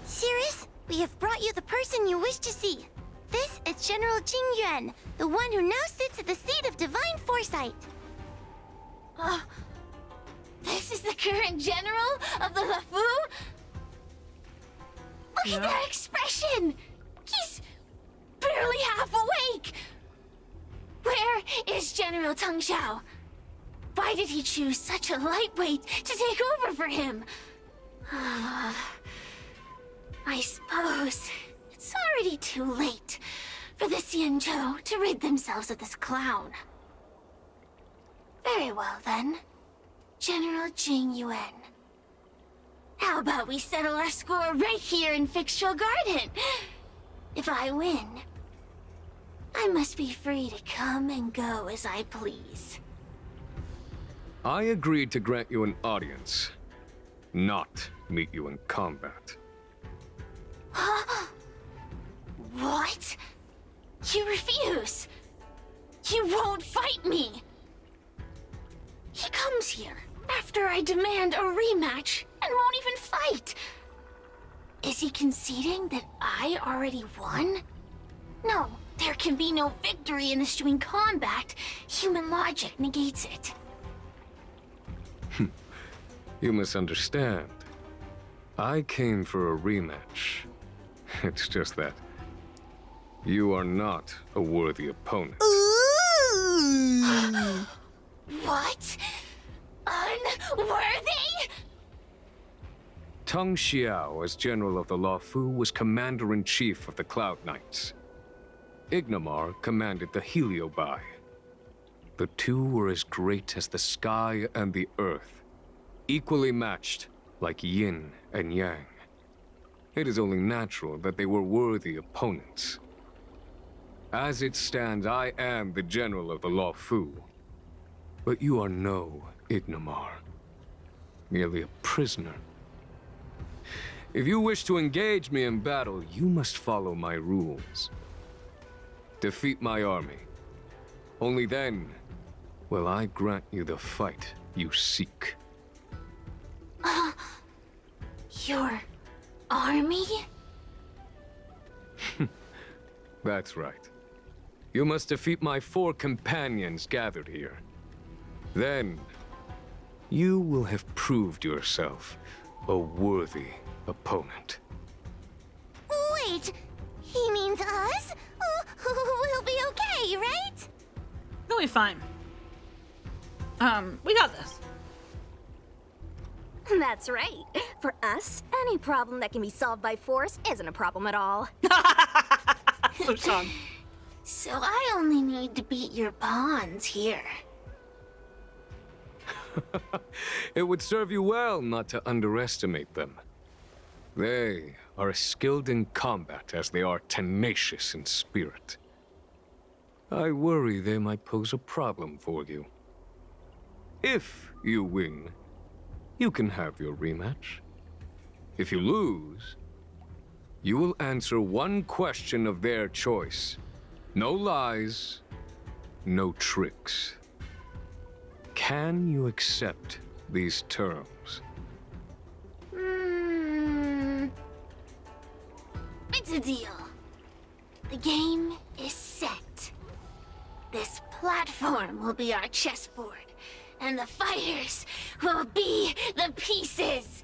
Cirrus, we have brought you the person you wish to see. This is General Jing Yuan, the one who now sits at the seat of divine foresight. This is the current general of the Lafu? Look at that expression! He's barely half awake! Where is General Teng Xiao? Why did he choose such a lightweight to take over for him? I suppose it's already too late for the Xianzhou to rid themselves of this clown. Very well then, General Jing Yuan. How about we settle our score right here in Fixtural Garden? If I win, I must be free to come and go as I please. I agreed to grant you an audience, not meet you in combat. What? You refuse? You won't fight me? He comes here after I demand a rematch and won't even fight. Is he conceding that I already won? No, there can be no victory in ensuing combat. Human logic negates it. You misunderstand. I came for a rematch. It's just that you are not a worthy opponent. What? Unworthy? Teng Xiao, as General of the Lawfu, was Commander-in-Chief of the Cloud Knights. Ignamar commanded the Heliobi. The two were as great as the sky and the earth, equally matched like yin and yang. It is only natural that they were worthy opponents. As it stands, I am the general of the Law Fu. But you are no Ignamar, merely a prisoner. If you wish to engage me in battle, you must follow my rules. Defeat my army. Only then will I grant you the fight you seek. Your army? That's right. You must defeat my 4 companions gathered here. Then, you will have proved yourself a worthy opponent. Wait, he means us? We'll be okay, right? We'll be fine. We got this. That's right. For us, any problem that can be solved by force isn't a problem at all. So Sean. So I only need to beat your pawns here. It would serve you well not to underestimate them. They are as skilled in combat as they are tenacious in spirit. I worry they might pose a problem for you. If you win, you can have your rematch. If you lose, you will answer one question of their choice. No lies, no tricks. Can you accept these terms? It's a deal. The game is set. This platform will be our chessboard, and the fighters will be the pieces.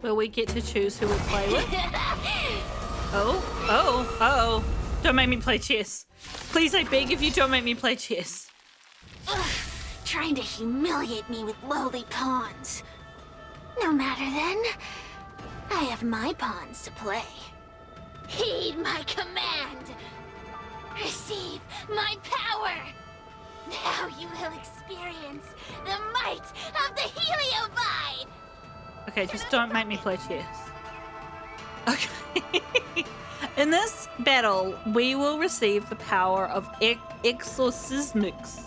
Will we get to choose who we play with? Oh. Don't make me play chess. Please, I beg of you, don't make me play chess. Ugh, trying to humiliate me with lowly pawns. No matter then. I have my pawns to play. Heed my command. Receive my power. Now you will experience the might of the Heliobi. Okay, just don't make me play chess. Okay. In this battle, we will receive the power of Exorcismix.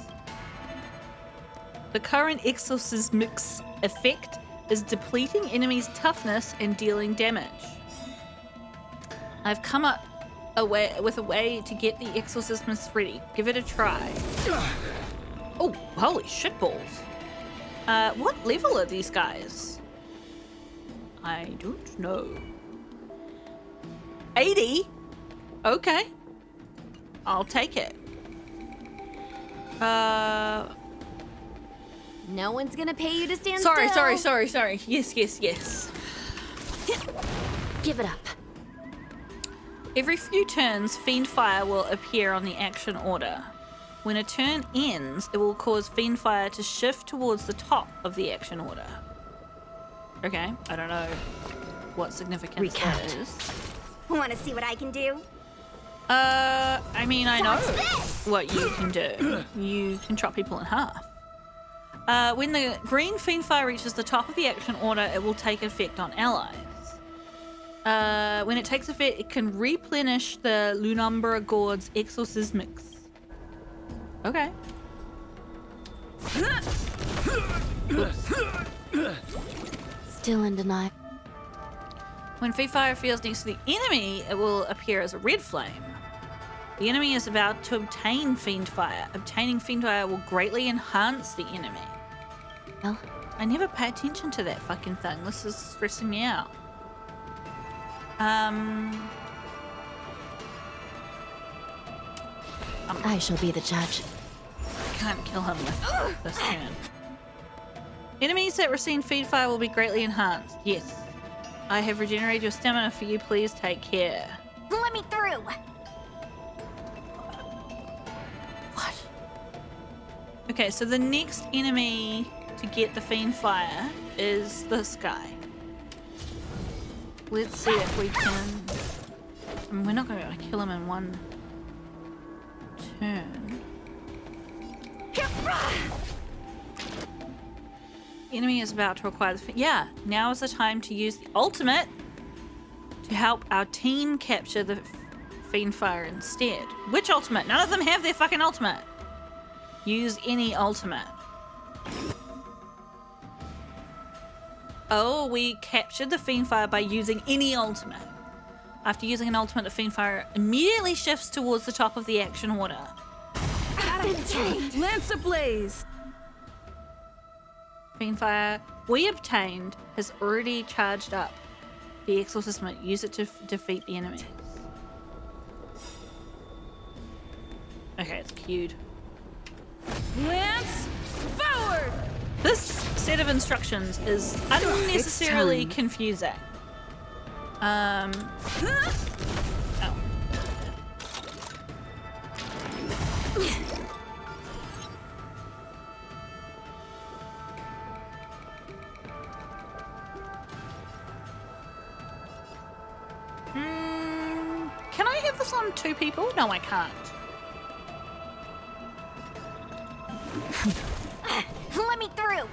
The current Exorcismix effect is depleting enemies' toughness and dealing damage. I've come up with a way to get the Exorcismix ready. Give it a try. Oh, holy shitballs. What level are these guys? I don't know. 80? Okay. I'll take it. No one's gonna pay you to stand Sorry. still. Yes. Give it up. Every few turns, Fiend Fire will appear on the action order. When a turn ends, it will cause Fiend Fire to shift towards the top of the action order. Okay, I don't know what significance that is. Want to see what I can do? I mean, I know what you can do. You can chop people in half. When the green Fiend Fire reaches the top of the action order, it will take effect on allies. When it takes effect, it can replenish the Lunumbra Gourd's Exorcismix. Okay. Still in denial. When Fiend Fire feels next to the enemy, it will appear as a red flame. The enemy is about to obtain Fiend Fire. Obtaining Fiend Fire will greatly enhance the enemy. Well, I never pay attention to that fucking thing. This is stressing me out. I shall be the judge. I can't kill him with this turn. Enemies that receive Fiend Fire will be greatly enhanced. Yes. I have regenerated your stamina for you. Please take care. Let me through. What? Okay, so the next enemy to get the Fiend Fire is this guy. Let's see if we can I mean, we're not going to be able to kill him in one turn. Enemy is about to acquire the... Yeah, now is the time to use the ultimate to help our team capture the Fiendfire instead. Which ultimate? None of them have their fucking ultimate. Use any ultimate. Oh, we captured the Fiendfire by using any ultimate. After using an ultimate, the Fiendfire immediately shifts towards the top of the action order. Lance ablaze! Fiendfire we obtained has already charged up the exorcism. Use it to defeat the enemies. Okay, it's queued. Lance forward! This set of instructions is unnecessarily confusing. Oh. Can I have this on 2 people? No, I can't. Let me through.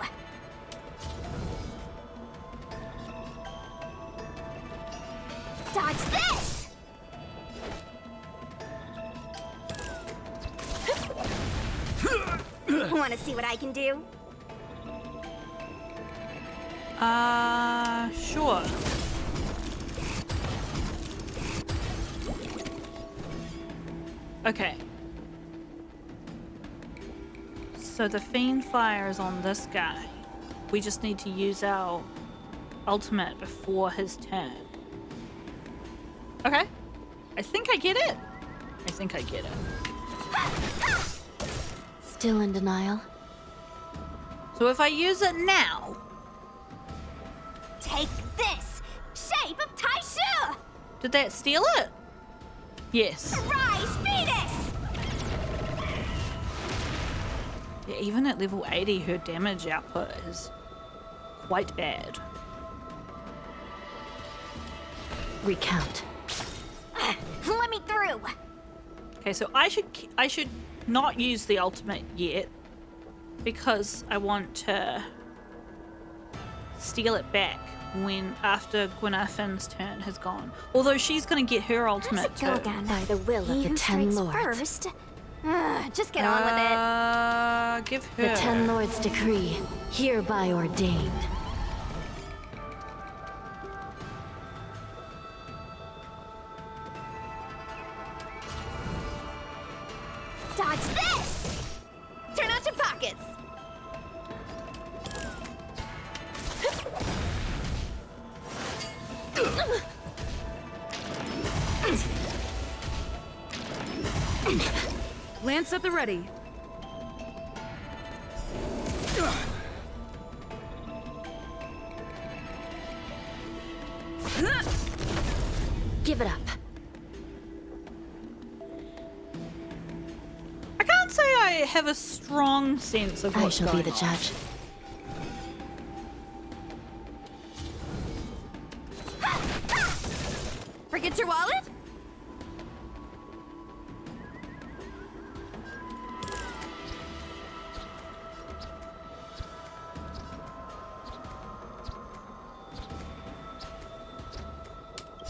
Dodge this! Want to see what I can do? Sure. Okay. So the Fiendfire is on this guy. We just need to use our ultimate before his turn. Okay. I think I get it. I think I get it. Still in denial? So if I use it now... Take this! Shape of Taishu! Did that steal it? Yes. Rise, Fetus! Yeah, even at level 80, her damage output is quite bad. Recount. Let me through! Okay, so I should not use the ultimate yet because I want to steal it back after Gwyneth's turn has gone. Although she's gonna get her ultimate too. By the will of the 10 lords. First. Just get on with it. Give her. The 10 lords decree, hereby ordained. Dodge this! Turn out your pockets! Lance at the ready. Give it up. I can't say I have a strong sense of I what's shall going be the on. judge. Forget your wallet?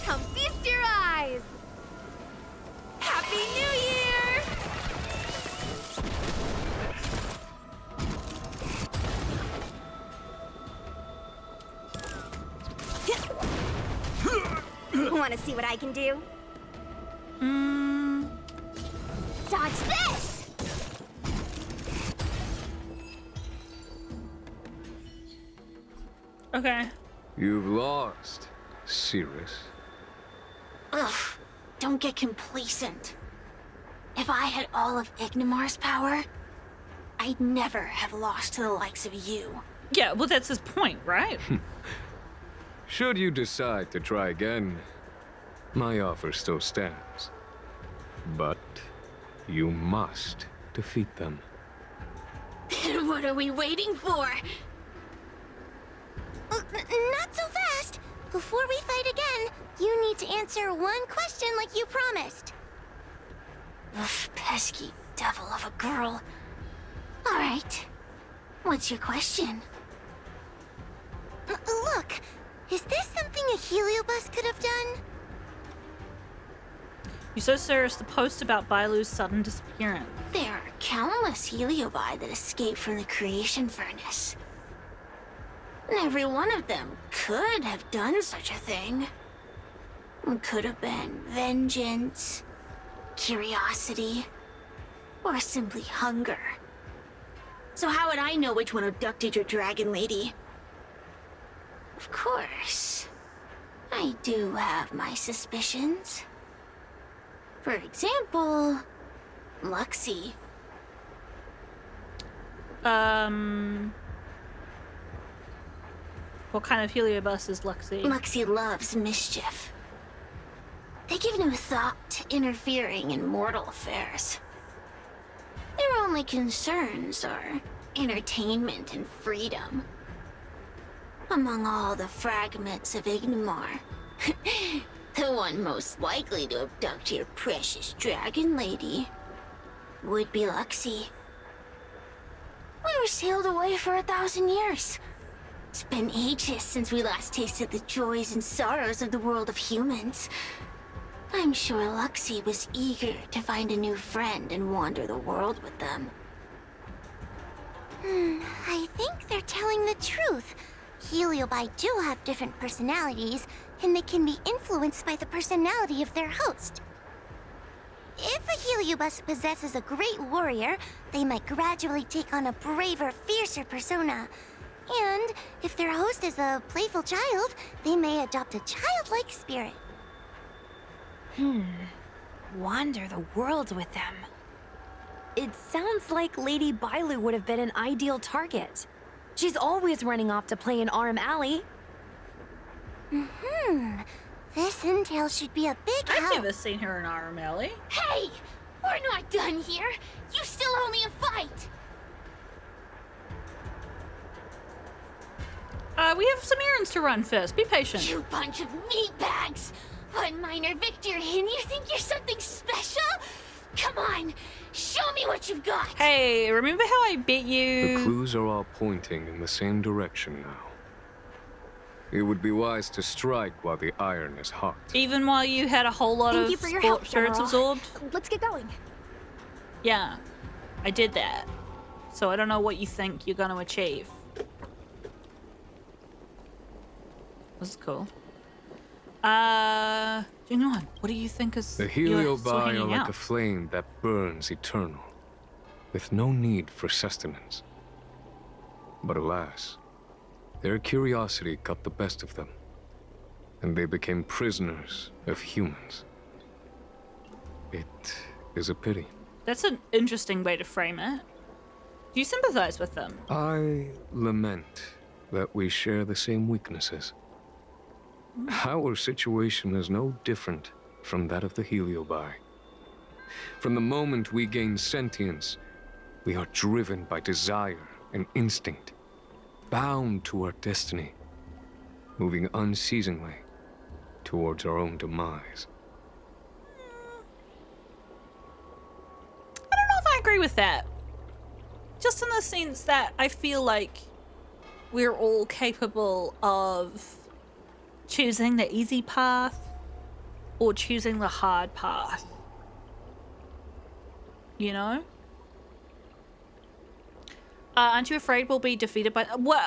Come feast your eyes! Happy New Year! Want to see what I can do? Dodge this! Okay. You've lost, Cirrus. Ugh, don't get complacent. If I had all of Ignimar's power, I'd never have lost to the likes of you. Yeah, well, that's his point, right? Should you decide to try again, my offer still stands. But you must defeat them. What are we waiting for? Not so fast. before we fight again, you need to answer one question like you promised. Ugh, pesky devil of a girl. All right. What's your question? Look, is this something a heliobus could have done? You saw Cirrus the post about Bailus' sudden disappearance. There are countless heliobi that escaped from the creation furnace. And every one of them could have done such a thing. Could have been vengeance, curiosity, or simply hunger. So how would I know which one abducted your dragon lady? Of course, I do have my suspicions. For example, Luxie. What kind of heliobus is Luxie? Luxie loves mischief. They give no thought to interfering in mortal affairs. Their only concerns are entertainment and freedom. Among all the fragments of Ignimar, the one most likely to abduct your precious dragon lady would be Luxie. We were sailed away for 1,000 years. It's been ages since we last tasted the joys and sorrows of the world of humans. I'm sure Luxie was eager to find a new friend and wander the world with them. I think they're telling the truth. Heliobi do have different personalities, and they can be influenced by the personality of their host. If a heliobus possesses a great warrior, they might gradually take on a braver, fiercer persona. And if their host is a playful child, they may adopt a childlike spirit. Wander the world with them. It sounds like Lady Bailus would have been an ideal target. She's always running off to play in Arm Alley. This intel should be a big help. I've never seen her in Arm Alley. Hey! We're not done here! You still owe me a fight! We have some errands to run first. Be patient. You bunch of meatbags! One minor victory and you think you're something special? Come on, show me what you've got! Hey, remember how I beat you? The clues are all pointing in the same direction now. It would be wise to strike while the iron is hot. Even while you had a whole lot Thank of you for your help, spirits General. absorbed? Let's get going. Yeah, I did that. So I don't know what you think you're gonna achieve. This is cool. Jing Yuan, what do you think is The you're still heliobi are hanging like out? a flame that burns eternal, with no need for sustenance. But alas, their curiosity got the best of them, and they became prisoners of humans. It is a pity. That's an interesting way to frame it. Do you sympathize with them? I lament that we share the same weaknesses. Our situation is no different from that of the heliobi. From the moment we gain sentience, we are driven by desire and instinct, bound to our destiny, moving unceasingly towards our own demise. I don't know if I agree with that. Just in the sense that I feel like we're all capable of choosing the easy path or choosing the hard path. You know? Aren't you afraid we'll be defeated by what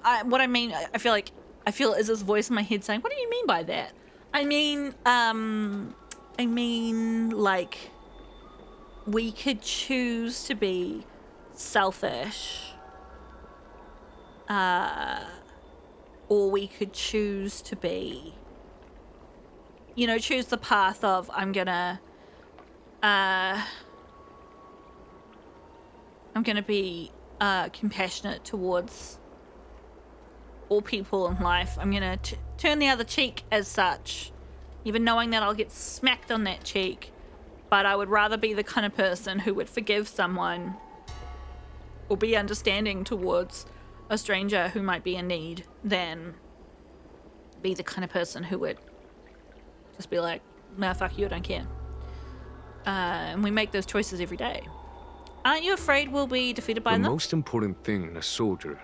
I mean? I feel is this voice in my head saying, "What do you mean by that?" I mean like we could choose to be selfish, or we could choose to be, you know, choose the path of I'm gonna be compassionate towards all people in life. I'm gonna turn the other cheek as such, even knowing that I'll get smacked on that cheek. But I would rather be the kind of person who would forgive someone or be understanding towards a stranger who might be in need than be the kind of person who would just be like, nah, fuck you, I don't care. And we make those choices every day. Aren't you afraid we'll be defeated by them? The most important thing in a soldier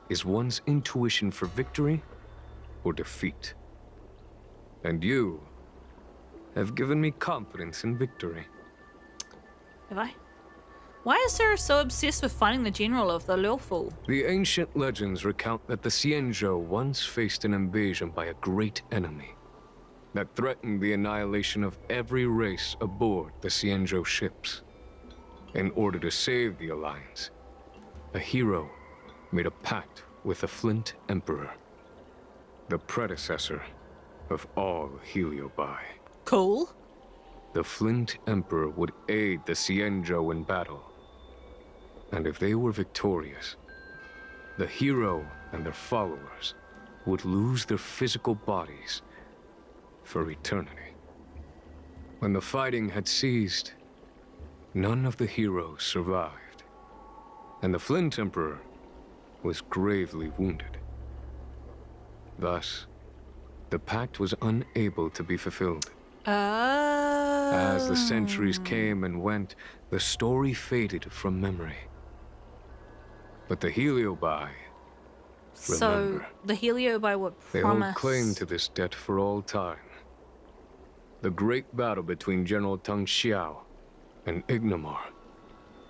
is one's intuition for victory or defeat. And you have given me confidence in victory. Have I? Why is Cirrus so obsessed with finding the general of the lawful? The ancient legends recount that the Xianzhou once faced an invasion by a great enemy that threatened the annihilation of every race aboard the Xianzhou ships. In order to save the Alliance, a hero made a pact with the Flint Emperor, the predecessor of all Heliobi. Cool. The Flint Emperor would aid the Xianzhou in battle. And if they were victorious, the hero and their followers would lose their physical bodies for eternity. When the fighting had ceased, none of the heroes survived, and the Flint Emperor was gravely wounded. Thus, the pact was unable to be fulfilled. As the centuries came and went, the story faded from memory. But the Heliobi remember. So the Heliobi were promised. They hold claim to this debt for all time. The great battle between General Tang Xiao and Ignamar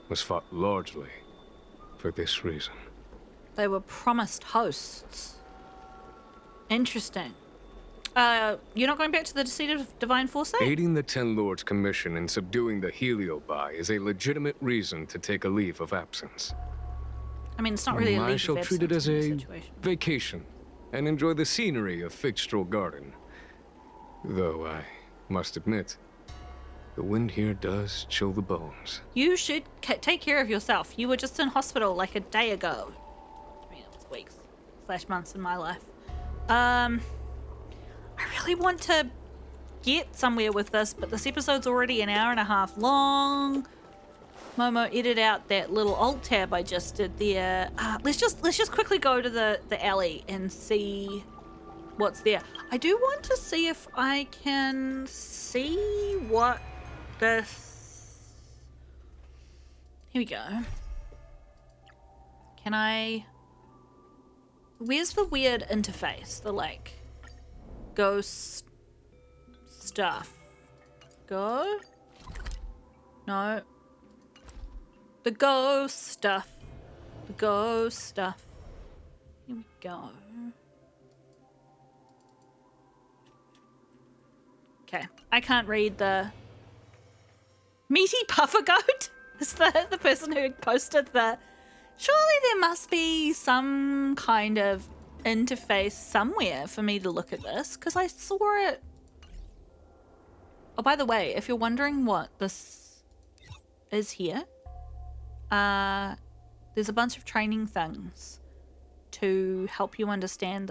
was fought largely for this reason. They were promised hosts. Interesting. You're not going back to the deceit of Divine Foresight? Aiding the Ten Lords' commission in subduing the Heliobi is a legitimate reason to take a leave of absence. I mean, it's not really a leave I shall of treat it absence as in a this situation. vacation and enjoy the scenery of Fixtral Garden. Though I must admit, the wind here does chill the bones. You should take care of yourself. You were just in hospital like a day ago. I mean, it was weeks / months in my life. I really want to get somewhere with this, but this episode's already an hour and a half long. Momo, edit out that little alt tab I just did there. Let's just quickly go to the alley and see what's there. I do want to see if I can see what this... Here we go. Can I... Where's the weird interface? The, like, ghost stuff. Go? No. The ghost stuff. The ghost stuff. Here we go. Okay. I can't read the... Meaty Puffer Goat? Is the person who posted the... Surely there must be some kind of interface somewhere for me to look at this, because I saw it... Oh, by the way, if you're wondering what this is here, there's a bunch of training things to help you understand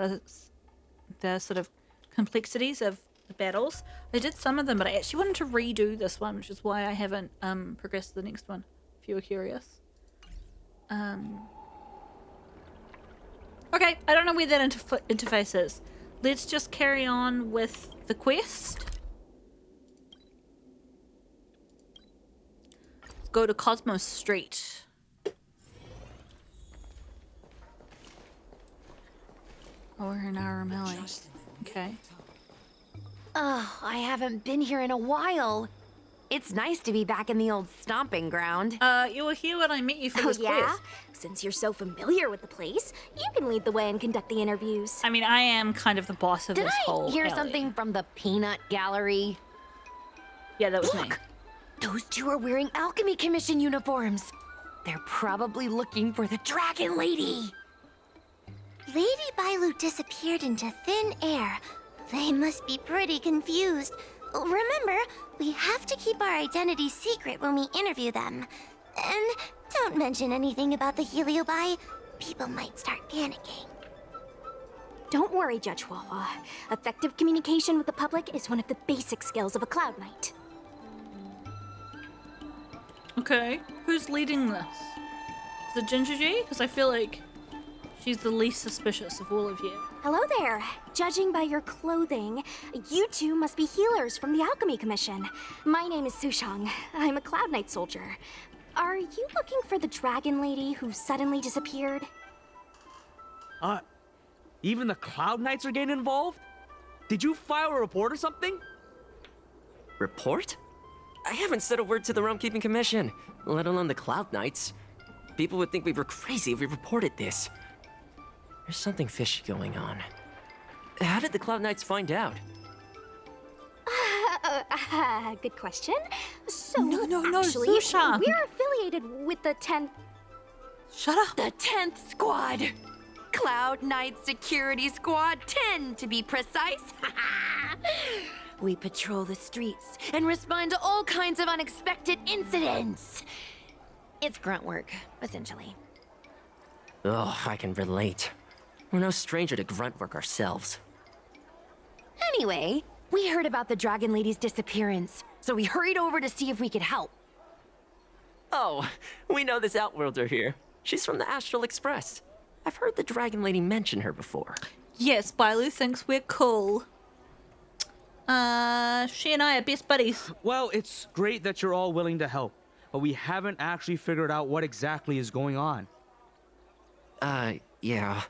the sort of complexities of the battles. I did some of them, but I actually wanted to redo this one, which is why I haven't progressed to the next one, if you were curious. Okay, I don't know where that interface is. Let's just carry on with the quest. Let's go to Cosmos Street. Oh, we're in Arameli. Okay. Oh, I haven't been here in a while. It's nice to be back in the old stomping ground. You were here when I met you for Oh, this yeah? quest. Since you're so familiar with the place, you can lead the way and conduct the interviews. I mean, I am kind of the boss of Did this I whole hear alley. something from the peanut gallery? Yeah, that was me. Look! Those two are wearing Alchemy Commission uniforms. They're probably looking for the Dragon Lady. Lady Bailus disappeared into thin air. They must be pretty confused. Remember, we have to keep our identities secret when we interview them. And don't mention anything about the Heliobi. People might start panicking. Don't worry, Judge Wawa. Effective communication with the public is one of the basic skills of a Cloud Knight. Okay, who's leading this? Is it Ginger G? Because I feel like She's the least suspicious of all of you. Hello there. Judging by your clothing, you two must be healers from the Alchemy Commission. My name is Sushang. I'm a Cloud Knight soldier. Are you looking for the dragon lady who suddenly disappeared? Even the Cloud Knights are getting involved? Did you file a report or something? Report? I haven't said a word to the Realm Keeping Commission, let alone the Cloud Knights. People would think we were crazy if we reported this. There's something fishy going on. How did the Cloud Knights find out? Good question. So, No, actually, Sushang. we're affiliated with the 10th... Shut up. The 10th Squad. Cloud Knight Security Squad 10, to be precise. We patrol the streets and respond to all kinds of unexpected incidents. It's grunt work, essentially. Oh, I can relate. We're no stranger to grunt work ourselves. Anyway, we heard about the Dragon Lady's disappearance, so we hurried over to see if we could help. Oh, we know this Outworlder here. She's from the Astral Express. I've heard the Dragon Lady mention her before. Yes, Bailus thinks we're cool. She and I are best buddies. Well, it's great that you're all willing to help, but we haven't actually figured out what exactly is going on. Yeah.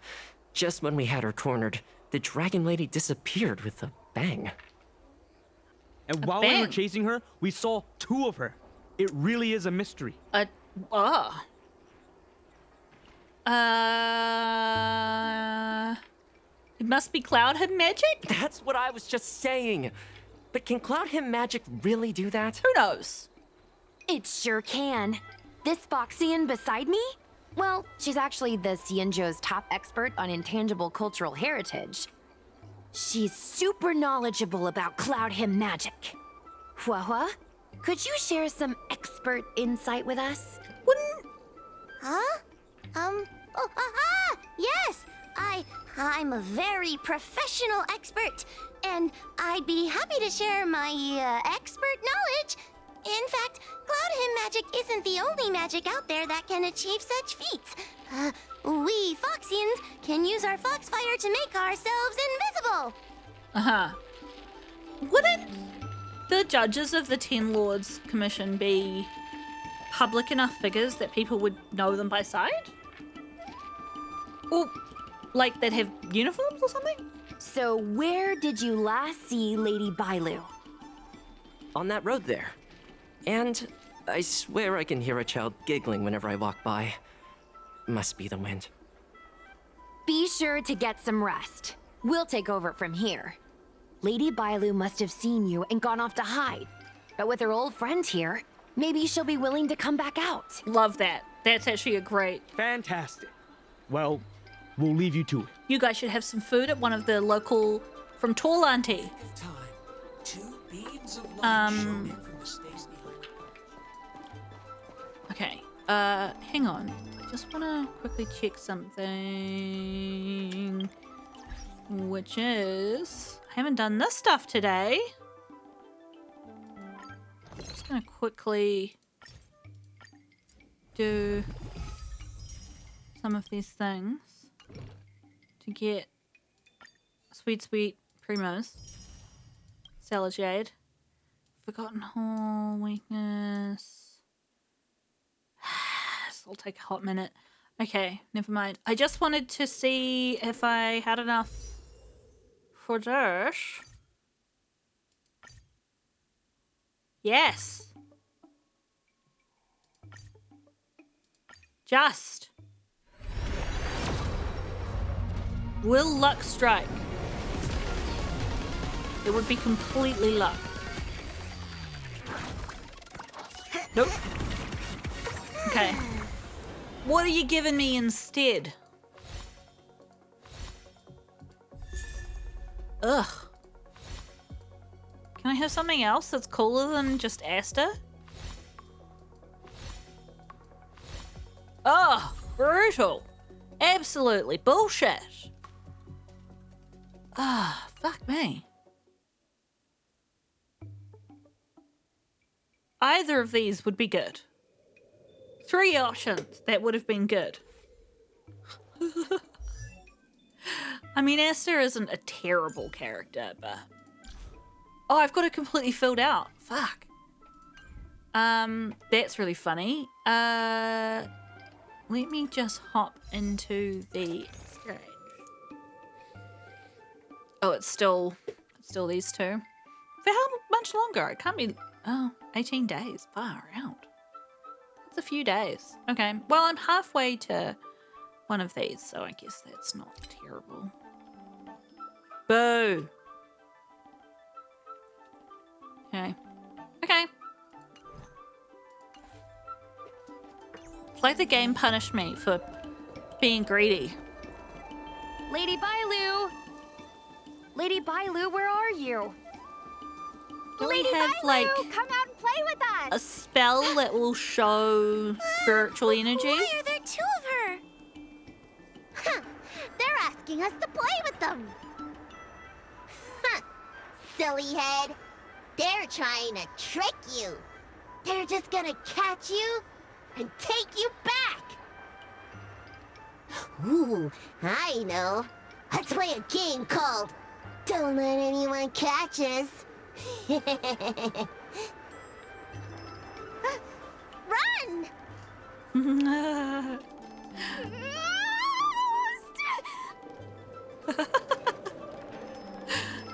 Just when we had her cornered, the Dragon Lady disappeared with a bang. And while we were chasing her, we saw 2 of her. It really is a mystery. It must be Cloud Him magic? That's what I was just saying. But can Cloud Him magic really do that? Who knows? It sure can. This Foxian beside me? Well, she's actually the Xianzhou's top expert on intangible cultural heritage. She's super knowledgeable about Cloud Him magic. Huahua, could you share some expert insight with us? Huh? Yes! I'm a very professional expert, and I'd be happy to share my, expert knowledge. In fact, Cloud Him magic isn't the only magic out there that can achieve such feats. We Foxians can use our Foxfire to make ourselves invisible. Wouldn't the judges of the Ten Lords Commission be public enough figures that people would know them by sight? Or, like, they'd have uniforms or something? So where did you last see Lady Bailu? On that road there. And I swear I can hear a child giggling whenever I walk by. Must be the wind. Be sure to get some rest. We'll take over from here. Lady Bailu must have seen you and gone off to hide. But with her old friend here, maybe she'll be willing to come back out. Love that. That's actually a great... Fantastic. Well, we'll leave you to it. You guys should have some food at one of the local... from Tall Auntie. Okay. Hang on. I just want to quickly check something. Which is... I haven't done this stuff today. I'm just going to quickly do some of these things to get sweet primos. Salad Jade. Forgotten Hall, weakness. This will take a hot minute. Okay, never mind. I just wanted to see if I had enough for this. Yes. Just. Will luck strike? It would be completely luck. Nope. Okay. What are you giving me instead? Ugh. Can I have something else that's cooler than just Asta? Oh, brutal. Absolutely bullshit. Ah, fuck me. Either of these would be good. 3 options that would have been good. I mean, Esther isn't a terrible character, but... Oh, I've got it completely filled out. Fuck. That's really funny. Let me just hop into the stage. Oh, it's still these two. For how much longer? It can't be... Oh, 18 days. Far out. It's a few days. Okay. Well, I'm halfway to one of these, so I guess that's not terrible. Boo. Okay. Okay. It's like the game punished me for being greedy. Lady Bailu! Lady Bailu, where are you? Do Lady we have, Bailu, like, come out and play with us! a spell that will show spiritual energy? Why are there two of her? Huh. They're asking us to play with them. Huh. Silly head. They're trying to trick you. They're just gonna catch you and take you back. Ooh, I know. Let's play a game called Don't Let Anyone Catch Us. Run!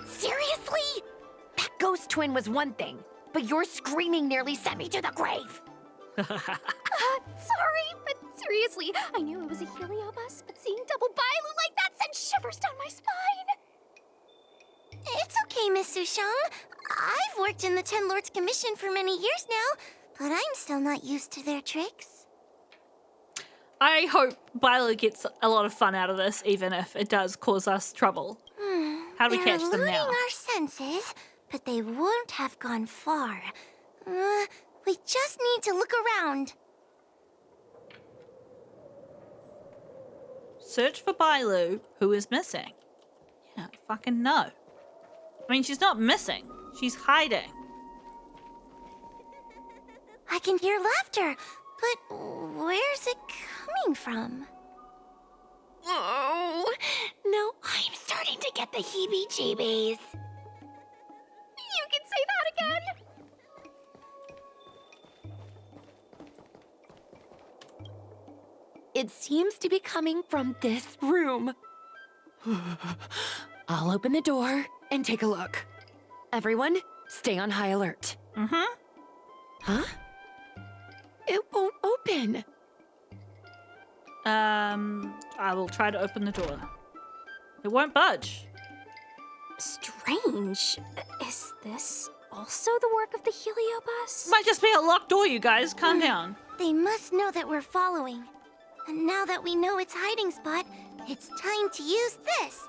Seriously? That ghost twin was one thing, but your screaming nearly sent me to the grave. Sorry, but seriously, I knew it was a heliobus, but seeing double Bailu like that sent shivers down my spine. It's okay, Miss Sushang. I've worked in the Ten Lords Commission for many years now, but I'm still not used to their tricks. I hope Bailus gets a lot of fun out of this, even if it does cause us trouble. How do we catch them now? They're eluding our senses, but they won't have gone far. We just need to look around. Search for Bailus, who is missing. Yeah, fucking no. I mean, she's not missing. She's hiding. I can hear laughter, but where's it coming from? Oh, no, I'm starting to get the heebie-jeebies. You can say that again! It seems to be coming from this room. I'll open the door and take a look. Everyone, stay on high alert. Mm-hmm. Huh? It won't open. I will try to open the door. It won't budge. Strange. Is this also the work of the heliobus? Might just be a locked door, you guys. Calm down. They must know that we're following. And now that we know its hiding spot, it's time to use this.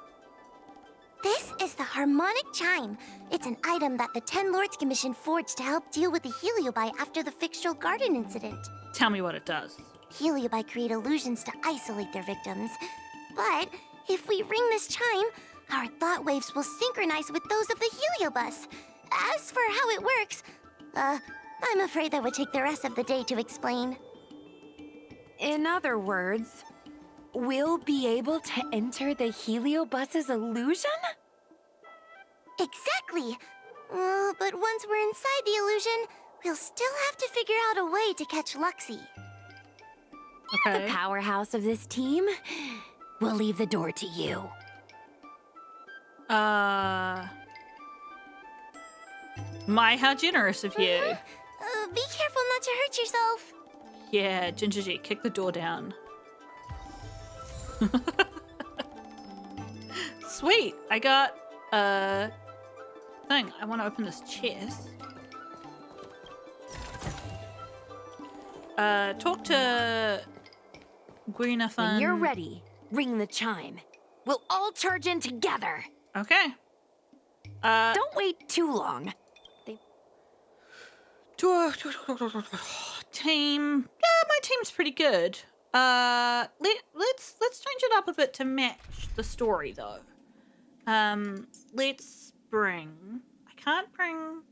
This is the harmonic chime. It's an item that the Ten Lords Commission forged to help deal with the heliobi after the Fictional Garden incident. Tell me what it does. Heliobi create illusions to isolate their victims. But if we ring this chime, our thought waves will synchronize with those of the heliobus. As for how it works, I'm afraid that would take the rest of the day to explain. In other words, we'll be able to enter the heliobus's illusion? Exactly. But once we're inside the illusion, we'll still have to figure out a way to catch Luxie. Okay. The powerhouse of this team, we'll leave the door to you. How generous of you. Be careful not to hurt yourself. Yeah, Ginger G, kick the door down. Sweet, I got a thing. I want to open this chest. Talk to Gwyneth. When you're ready, ring the chime. We'll all charge in together. Okay. Don't wait too long. Team. Yeah, my team's pretty good. Let's change it up a bit to match the story though. Let's bring. I can't bring.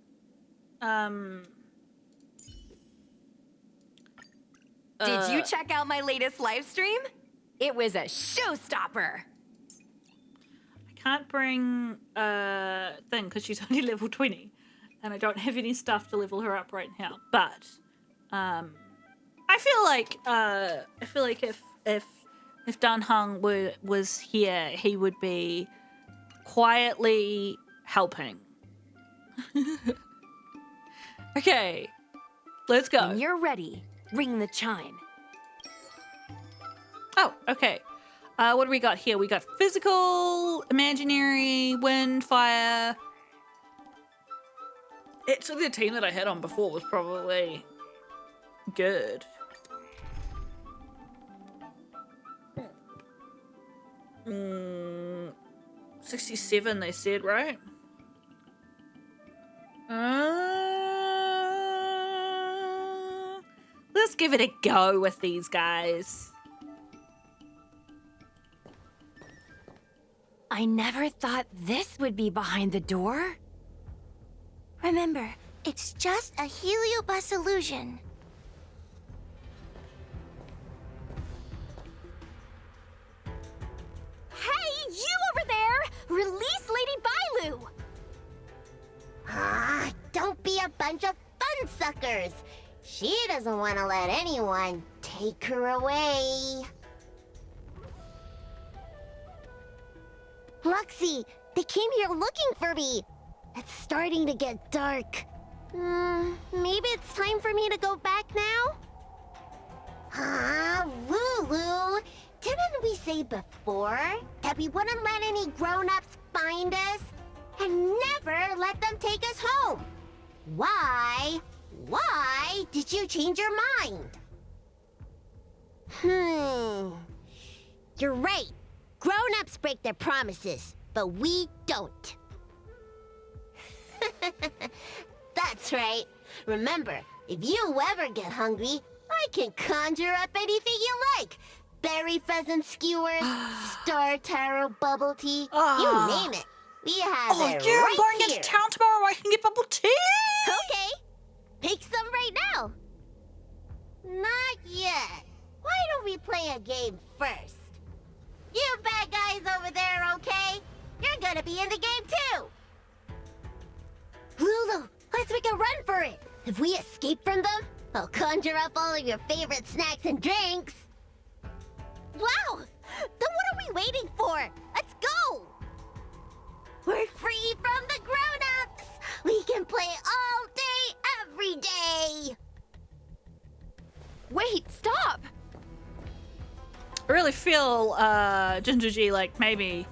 Did you check out my latest live stream? It was a showstopper. can't bring thing because she's only level 20, and I don't have any stuff to level her up right now. But I feel like if Dan Heng was here, he would be quietly helping. Okay, let's go. When you're ready, ring the chime. Oh, okay. What do we got here? We got physical, imaginary, wind, fire. Actually, the team that I had on before was probably good. 67, they said, right? Let's give it a go with these guys. I never thought this would be behind the door. Remember, it's just a heliobus illusion. Hey, you over there! Release Lady Bailu! Ah, don't be a bunch of fun suckers. She doesn't want to let anyone take her away. Luxie, they came here looking for me. It's starting to get dark. Maybe it's time for me to go back now? Lulu, didn't we say before that we wouldn't let any grown-ups find us? And never let them take us home? Why did you change your mind? You're right. Grown-ups break their promises, but we don't. That's right. Remember, if you ever get hungry, I can conjure up anything you like. Berry pheasant skewers, star taro bubble tea, you name it. We have it right I'm going here. into town tomorrow. I can get bubble tea. Okay. Pick some right now. Not yet. Why don't we play a game first? You bad guys over there, okay? You're gonna be in the game too. Lulu, let's make a run for it. If we escape from them, I'll conjure up all of your favorite snacks and drinks. Wow! Then what are we waiting for? Let's go! We're free from the grown-ups! We can play all day, every day! Wait, stop! I really feel, Ginger G, like maybe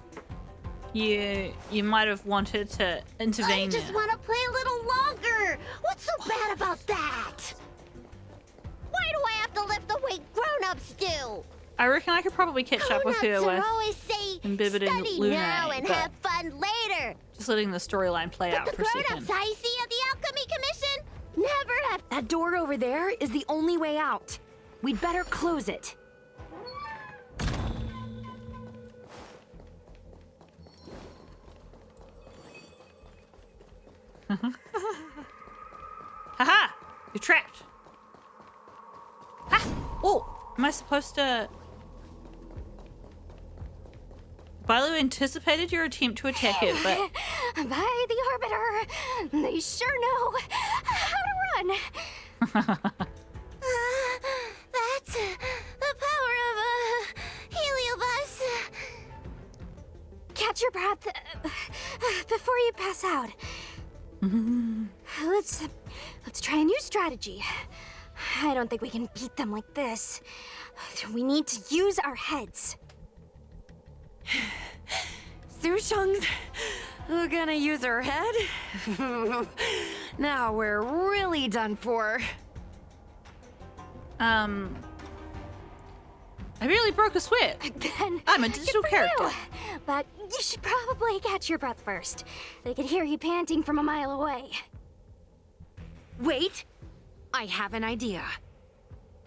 you might have wanted to intervene. I just want to play a little longer! What's so bad about that? Why do I have to lift the weight grown-ups do? I reckon I could probably catch up with her with always say, Bibbid and study Luna, now and but have fun later. just letting the storyline play out The for a grown-ups second. I see at the Alchemy Commission never have... That door over there is the only way out. We'd better close it. Haha! You're trapped. Ha! Oh! Am I supposed to... Bailus anticipated your attempt to attack it, but... By the Arbiter, they sure know how to run. That's the power of a heliobus. Catch your breath before you pass out. Let's try a new strategy. I don't think we can beat them like this. We need to use our heads. Sushang's gonna use her head? Now we're really done for. I really broke a sweat. Then I'm a digital good for character. you. But you should probably catch your breath first. They could hear you panting from a mile away. Wait, I have an idea.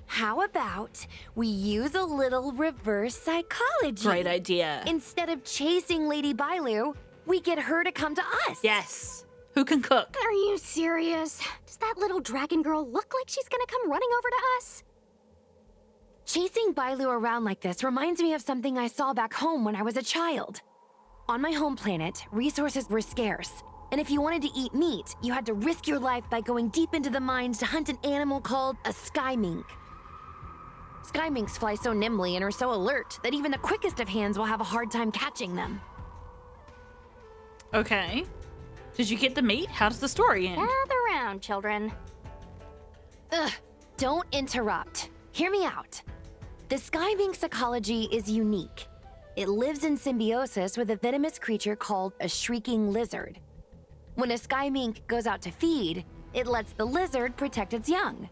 How about we use a little reverse psychology? Great idea. Instead of chasing Lady Bailu, we get her to come to us. Yes. Who can cook? Are you serious? Does that little dragon girl look like she's gonna come running over to us? Chasing Bailu around like this reminds me of something I saw back home when I was a child. On my home planet, resources were scarce. And if you wanted to eat meat, you had to risk your life by going deep into the mines to hunt an animal called a sky mink. Sky minks fly so nimbly and are so alert that even the quickest of hands will have a hard time catching them. Okay. Did you get the meat? How does the story end? Gather round, children. Ugh, don't interrupt. Hear me out. The sky mink's ecology is unique. It lives in symbiosis with a venomous creature called a shrieking lizard. When a sky mink goes out to feed, it lets the lizard protect its young.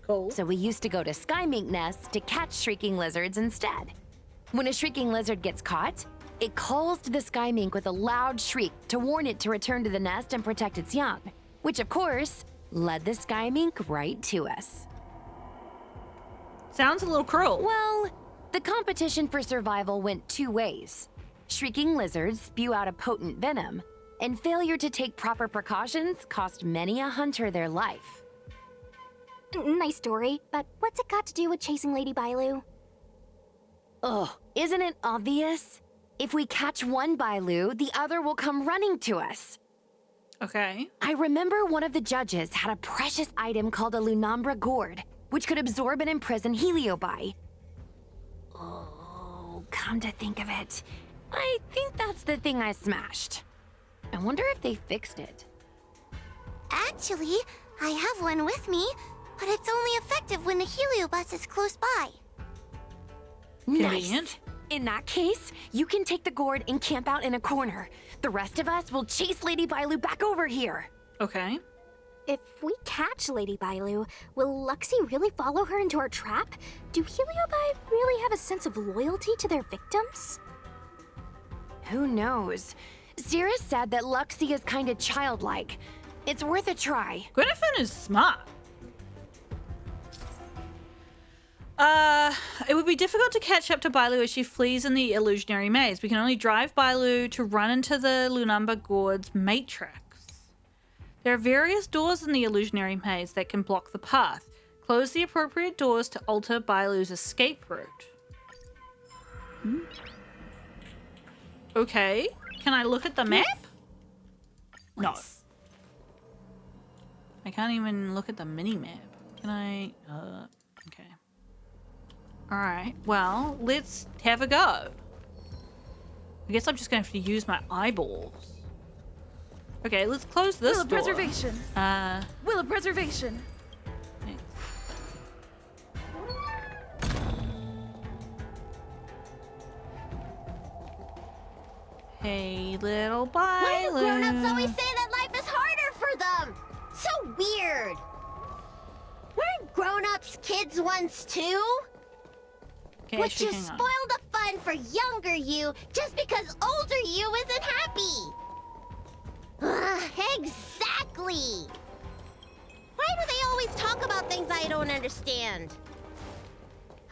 Cool. So we used to go to sky mink nests to catch shrieking lizards instead. When a shrieking lizard gets caught, it calls to the sky mink with a loud shriek to warn it to return to the nest and protect its young, which of course led the sky mink right to us. Sounds a little cruel. Well, the competition for survival went two ways. Shrieking lizards spew out a potent venom, and failure to take proper precautions cost many a hunter their life. Nice story, but what's it got to do with chasing Lady Bailu? Ugh, isn't it obvious? If we catch one Bailu, the other will come running to us. Okay. I remember one of the judges had a precious item called a Lunambra gourd, which could absorb and imprison Heliobi. Oh, come to think of it, I think that's the thing I smashed. I wonder if they fixed it. Actually, I have one with me, but it's only effective when the heliobus is close by. Nice. In that case, you can take the gourd and camp out in a corner. The rest of us will chase Lady Bailu back over here. Okay. If we catch Lady Bailu, will Luxie really follow her into our trap? Do Heliobi really have a sense of loyalty to their victims? Who knows? Cirrus said that Luxie is kind of childlike. It's worth a try. Gwynethon is smart. It would be difficult to catch up to Bailu as she flees in the illusionary maze. We can only drive Bailu to run into the Lunambra Gourd's matrix. There are various doors in the illusionary maze that can block the path. Close the appropriate doors to alter Bailu's escape route. Okay. Can I look at the map? No. I can't even look at the mini-map. Can I? Okay. Alright, well, let's have a go. I guess I'm just going to have to use my eyeballs. Okay, let's close this door. Will of preservation. Will of preservation. Thanks. Hey, little Bailus. Why do grown-ups always say that life is harder for them? So weird. Weren't grown-ups kids once too? Okay, Would you spoil the fun for younger you just because older you isn't happy? Exactly. Why do they always talk about things I don't understand?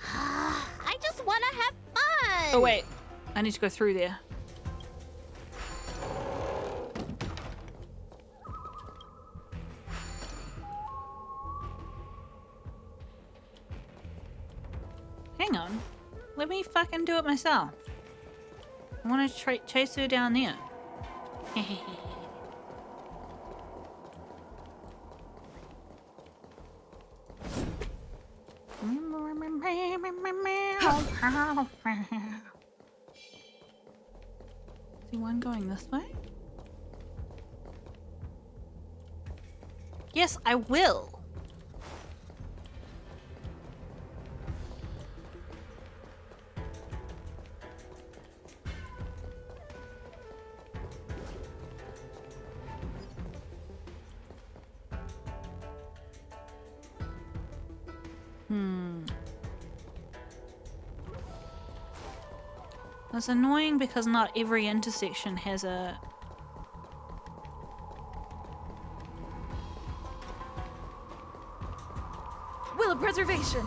I just want to have fun. Oh, wait. I need to go through there. Hang on. Let me fucking do it myself. I want to chase her down there. Is the one going this way? Yes, I will. It's annoying because not every intersection has a... Will of preservation.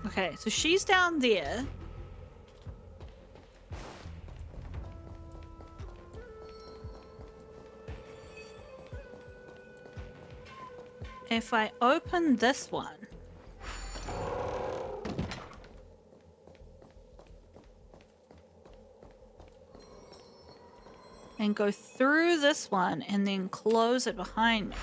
Okay, so she's down there. if I open this one, and go through this one and then close it behind me,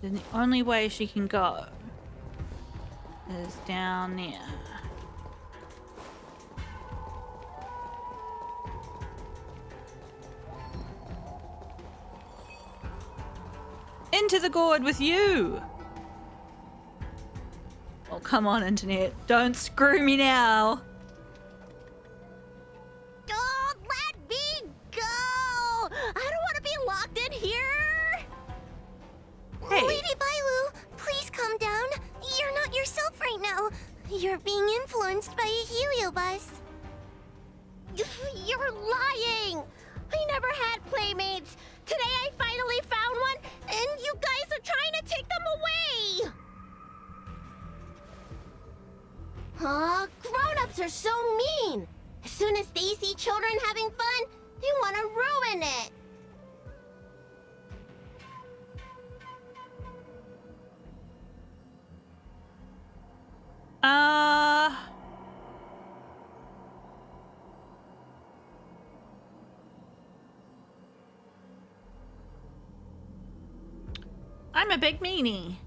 then the only way she can go is down there. Into the gourd with you! Oh, come on, internet. Don't screw me now. Oh, let me go! I don't want to be locked in here! Hey. Lady Bailu, please calm down. You're not yourself right now. You're being influenced by a heliobus. You're lying! I never had playmates. Today I finally found one, and you guys are trying to take them away! Grown-ups are so mean. As soon as they see children having fun, they want to ruin it. I'm a big meanie.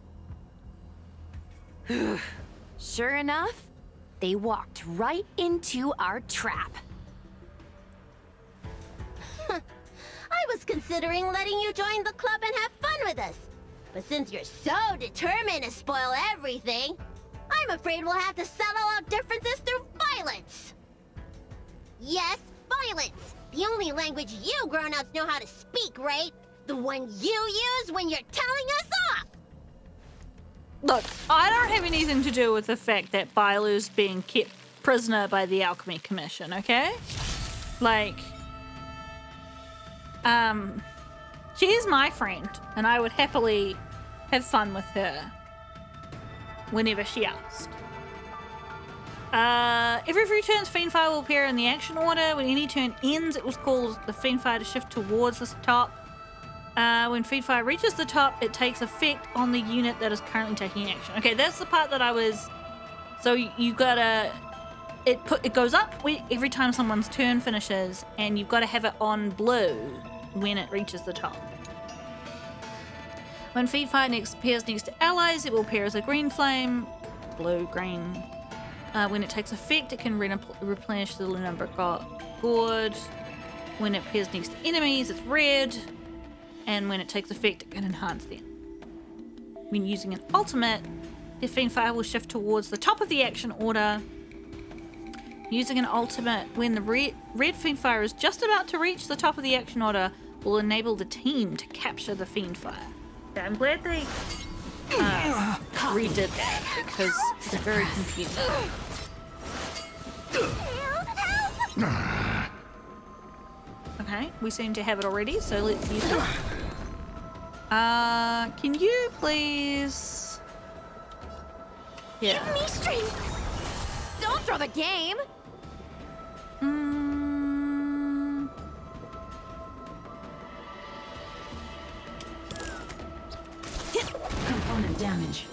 Sure enough, they walked right into our trap. I was considering letting you join the club and have fun with us. But since you're so determined to spoil everything, I'm afraid we'll have to settle out differences through violence. Yes, violence. The only language you grown-ups know how to speak, right? The one you use when you're telling us off. Look, I don't have anything to do with the fact that Bailus being kept prisoner by the Alchemy Commission, okay? Like, she is my friend, and I would happily have fun with her whenever she asked. Every few turns, Fiendfire will appear in the action order. When any turn ends, it will cause the Fiendfire to shift towards the top. When Fiendfire reaches the top, it takes effect on the unit that is currently taking action. Okay, that's the part that I was... So you gotta... It goes up every time someone's turn finishes, and you've got to have it on blue when it reaches the top. When Fiendfire appears next to allies, it will appear as a green flame. Blue, green. When it takes effect, it can replenish the number gourd. When it appears next to enemies, it's red. And when it takes effect, it can enhance them. When using an ultimate, the Fiendfire will shift towards the top of the action order. Using an ultimate when the red Fiendfire is just about to reach the top of the action order will enable the team to capture the Fiendfire. Yeah, I'm glad they redid that because it's very confusing. Okay, we seem to have it already, so let's use it. Can you please... Yeah. Give me strength. Don't throw the game. Component damage.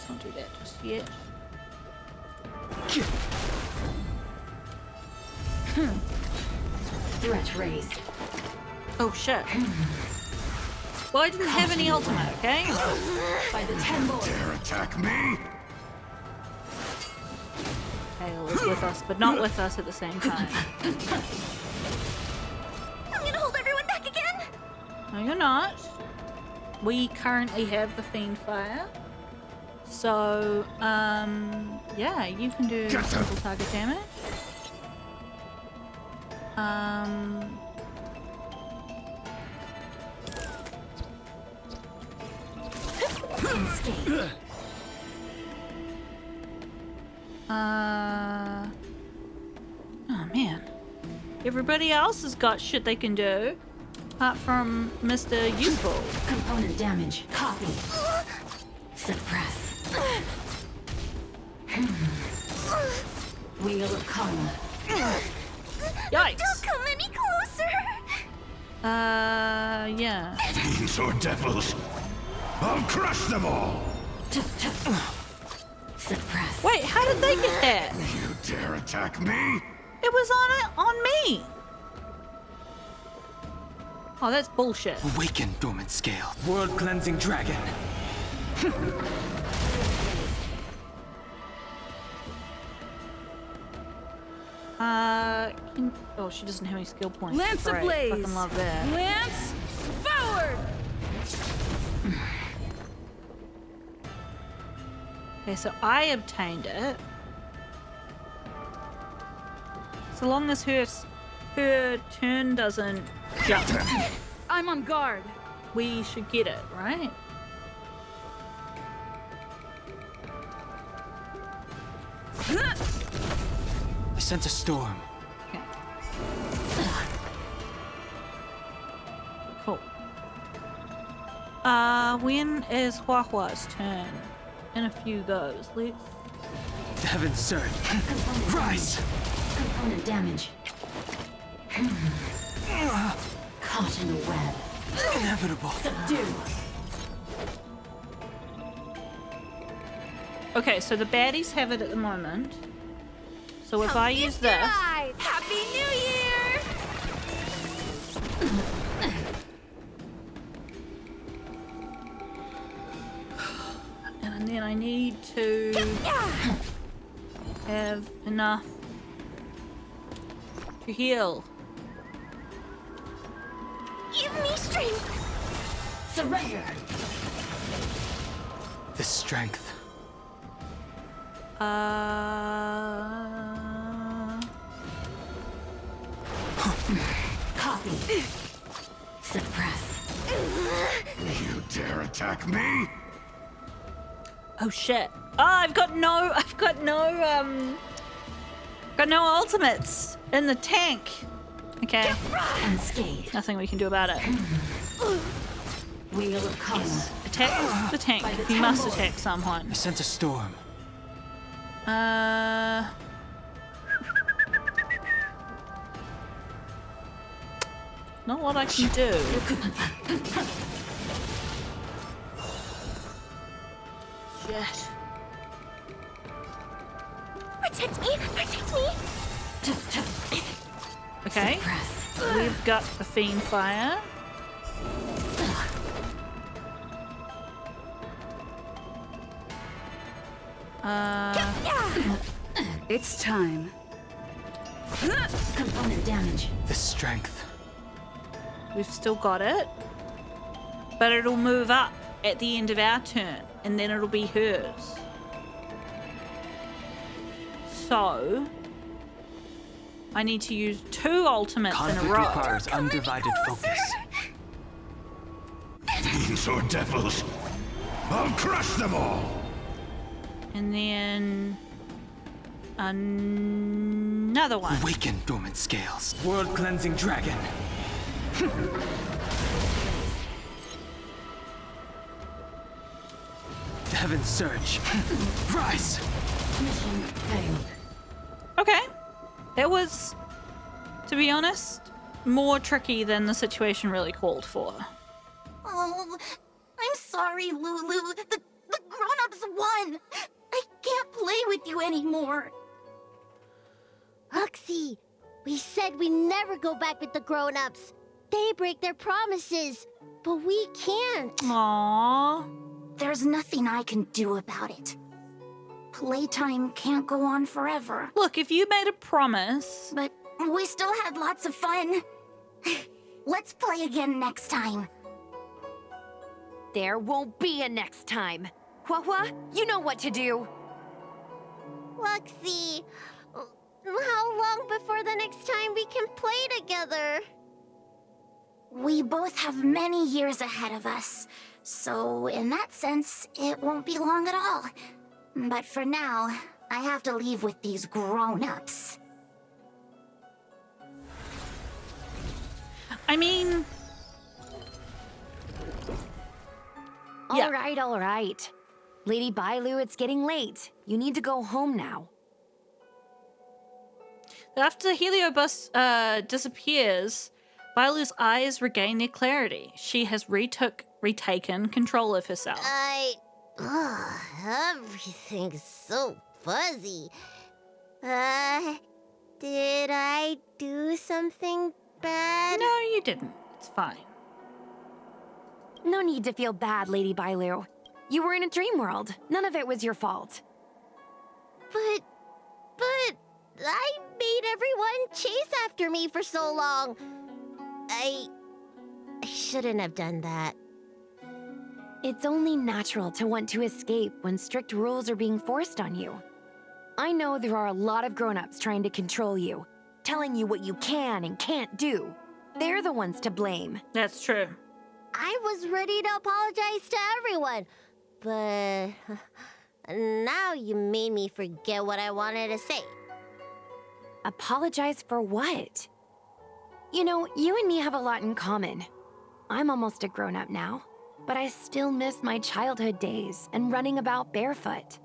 Don't do that just yet. Threat raised. Oh shit. Well, I didn't have any ultimate, okay? By the 10 lords. Dare attack me? Hale is with us, but not with us at the same time. I'm gonna hold everyone back again. No, you're not. We currently have the Fiendfire. So, yeah, you can do simple target damage. Escape. Oh man. Everybody else has got shit they can do. Apart from Mr. Useful. Component damage. Copy. Suppress. Wheel of karma. Yikes. Don't come any closer. Yeah. Fiends or devils, I'll crush them all. Suppress. Wait, how did they get that? You dare attack me? It was on me. Oh, that's bullshit. Awaken, dormant scale. World cleansing dragon. Oh, she doesn't have any skill points. Lance Great. ablaze. Fucking love that. Lance forward. Okay, so I obtained it. So long as her turn doesn't jump, I'm on guard. we should get it, right? I sense a storm. Okay. Cool. When is Huahua's turn? In a few goes. Let's... Heaven surge. Rise! Component damage. Caught in a web. Inevitable. Subdue. Okay, so the baddies have it at the moment. So if I use this... Happy New Year! And then I need to have enough to heal. Give me strength. Surrender. The strength. Copy. Suppress. You dare attack me? Oh shit. Oh, I've got no ultimates in the tank. Okay. Unscathed. Nothing we can do about it. Wheel of karma. Yes. Attack the tank. You must attack someone. I sense a storm. Not what I can do. Shit. Protect me! Protect me! Okay. We've got the Fiend Fire. It's time. Component damage. The strength. We've still got it. But it'll move up at the end of our turn, and then it'll be hers. So, I need to use 2 ultimates in a Conflict row. requires undivided focus. Fiends or devils, I'll crush them all. And then another one. Awaken, dormant scales. World cleansing dragon. Heaven surge. Rise. Mission failed. Okay. It was, to be honest, more tricky than the situation really called for. Oh, I'm sorry, Lulu. The grown-ups won. I can't play with you anymore. Huxie, we said we never go back with the grown-ups. They break their promises, but we can't. Aww. There's nothing I can do about it. Playtime can't go on forever. Look, if you made a promise... But we still had lots of fun. Let's play again next time. There won't be a next time. Huahua, you know what to do. Luxie, how long before the next time we can play together? We both have many years ahead of us, so in that sense, it won't be long at all. But for now, I have to leave with these grown-ups. I mean... Yeah. All right. Lady Bailu, it's getting late. You need to go home now. After the Heliobus disappears, Bailu's eyes regain their clarity. She has retaken control of herself. Everything's so fuzzy. Did I do something bad? No, you didn't. It's fine. No need to feel bad, Lady Bailu. You were in a dream world. None of it was your fault. But I made everyone chase after me for so long. I shouldn't have done that. It's only natural to want to escape when strict rules are being forced on you. I know there are a lot of grown-ups trying to control you, telling you what you can and can't do. They're the ones to blame. That's true. I was ready to apologize to everyone, but now you made me forget what I wanted to say. Apologize for what? You know, you and me have a lot in common. I'm almost a grown-up now, but I still miss my childhood days and running about barefoot.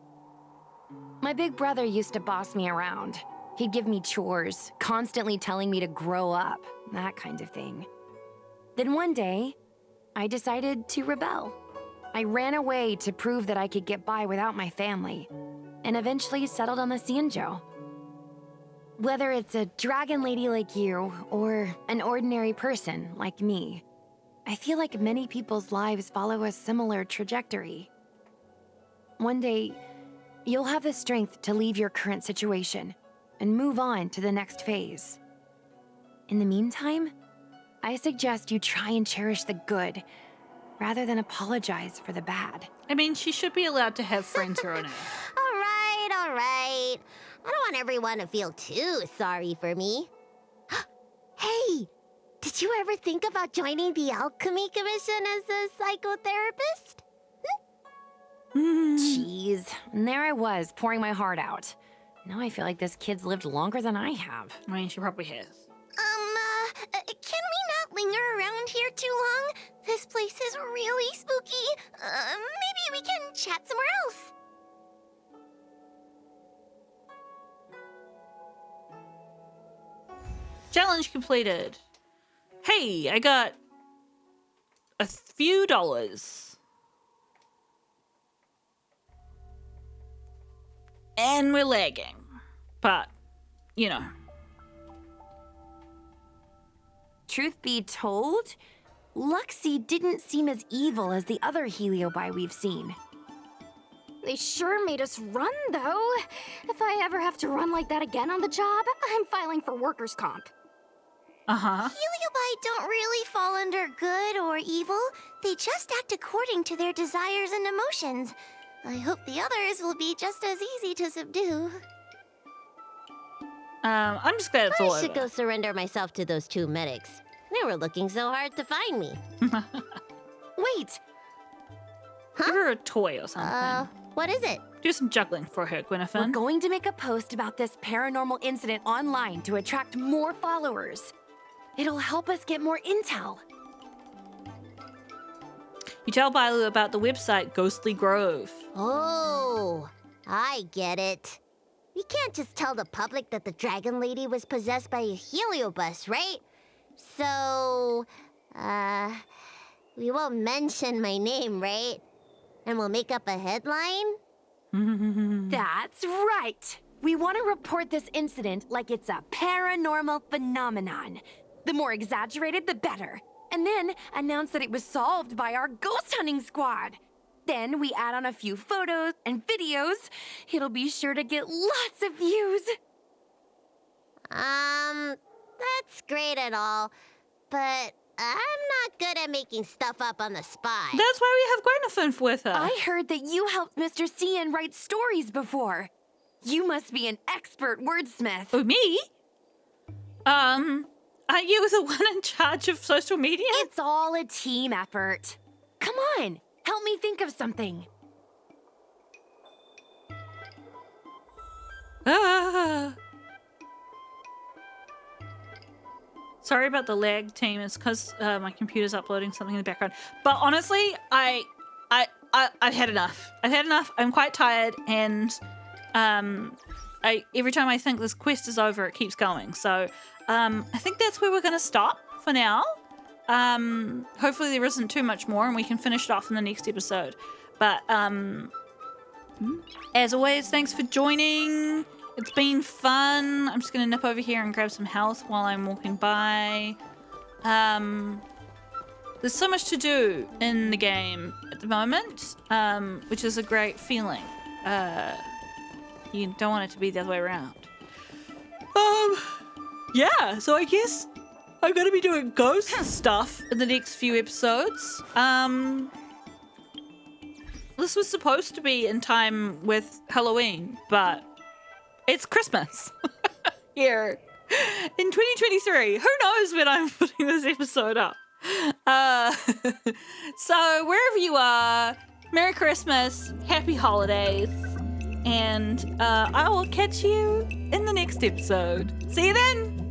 My big brother used to boss me around. He'd give me chores, constantly telling me to grow up, that kind of thing. Then one day, I decided to rebel. I ran away to prove that I could get by without my family, and eventually settled on the Xianzhou. Whether it's a dragon lady like you, or an ordinary person like me, I feel like many people's lives follow a similar trajectory. One day, you'll have the strength to leave your current situation and move on to the next phase. In the meantime, I suggest you try and cherish the good, rather than apologize for the bad. I mean, she should be allowed to have friends her own age. All right. I don't want everyone to feel too sorry for me. Hey, did you ever think about joining the Alchemy Commission as a psychotherapist? Jeez, and there I was, pouring my heart out. Now I feel like this kid's lived longer than I have. I mean, she probably has. Can we not linger around here too long? This place is really spooky. Maybe we can chat somewhere else. Challenge completed. Hey, I got a few dollars. And we're lagging. But, you know. Truth be told, Luxie didn't seem as evil as the other Heliobi we've seen. They sure made us run, though. If I ever have to run like that again on the job, I'm filing for workers' comp. Uh-huh. Heliobi don't really fall under good or evil. They just act according to their desires and emotions. I hope the others will be just as easy to subdue. I'm just glad it's all I should over. go surrender myself to those two medics. They were looking so hard to find me. Wait! Give her a toy or something. What is it? Do some juggling for her, Gwyneth. We're going to make a post about this paranormal incident online to attract more followers. It'll help us get more intel. You tell Bailu about the website Ghostly Grove. Oh, I get it. We can't just tell the public that the Dragon Lady was possessed by a heliobus, right? So, we won't mention my name, right? And we'll make up a headline? That's right! We want to report this incident like it's a paranormal phenomenon. The more exaggerated, the better. And then announce that it was solved by our ghost hunting squad. Then we add on a few photos and videos. It'll be sure to get lots of views. That's great and all, but I'm not good at making stuff up on the spot. That's why we have Gwyneth with her. I heard that you helped Mr. Cian write stories before. You must be an expert wordsmith. Oh, me? Are you the one in charge of social media? It's all a team effort. Come on, help me think of something. Sorry about the lag, team. It's because my computer's uploading something in the background. But honestly, I I've had enough. I've had enough. I'm quite tired, and every time I think this quest is over, it keeps going. So I think that's where we're going to stop for now. Hopefully there isn't too much more, and we can finish it off in the next episode. But as always, thanks for joining. It's been fun. I'm just going to nip over here and grab some health while I'm walking by. There's so much to do in the game at the moment, which is a great feeling. You don't want it to be the other way around. Yeah, so I guess I'm going to be doing ghost stuff in the next few episodes. This was supposed to be in time with Halloween, but it's Christmas here in 2023. Who knows when I'm putting this episode up? So wherever you are, Merry Christmas, Happy Holidays, and I will catch you in the next episode. See you then!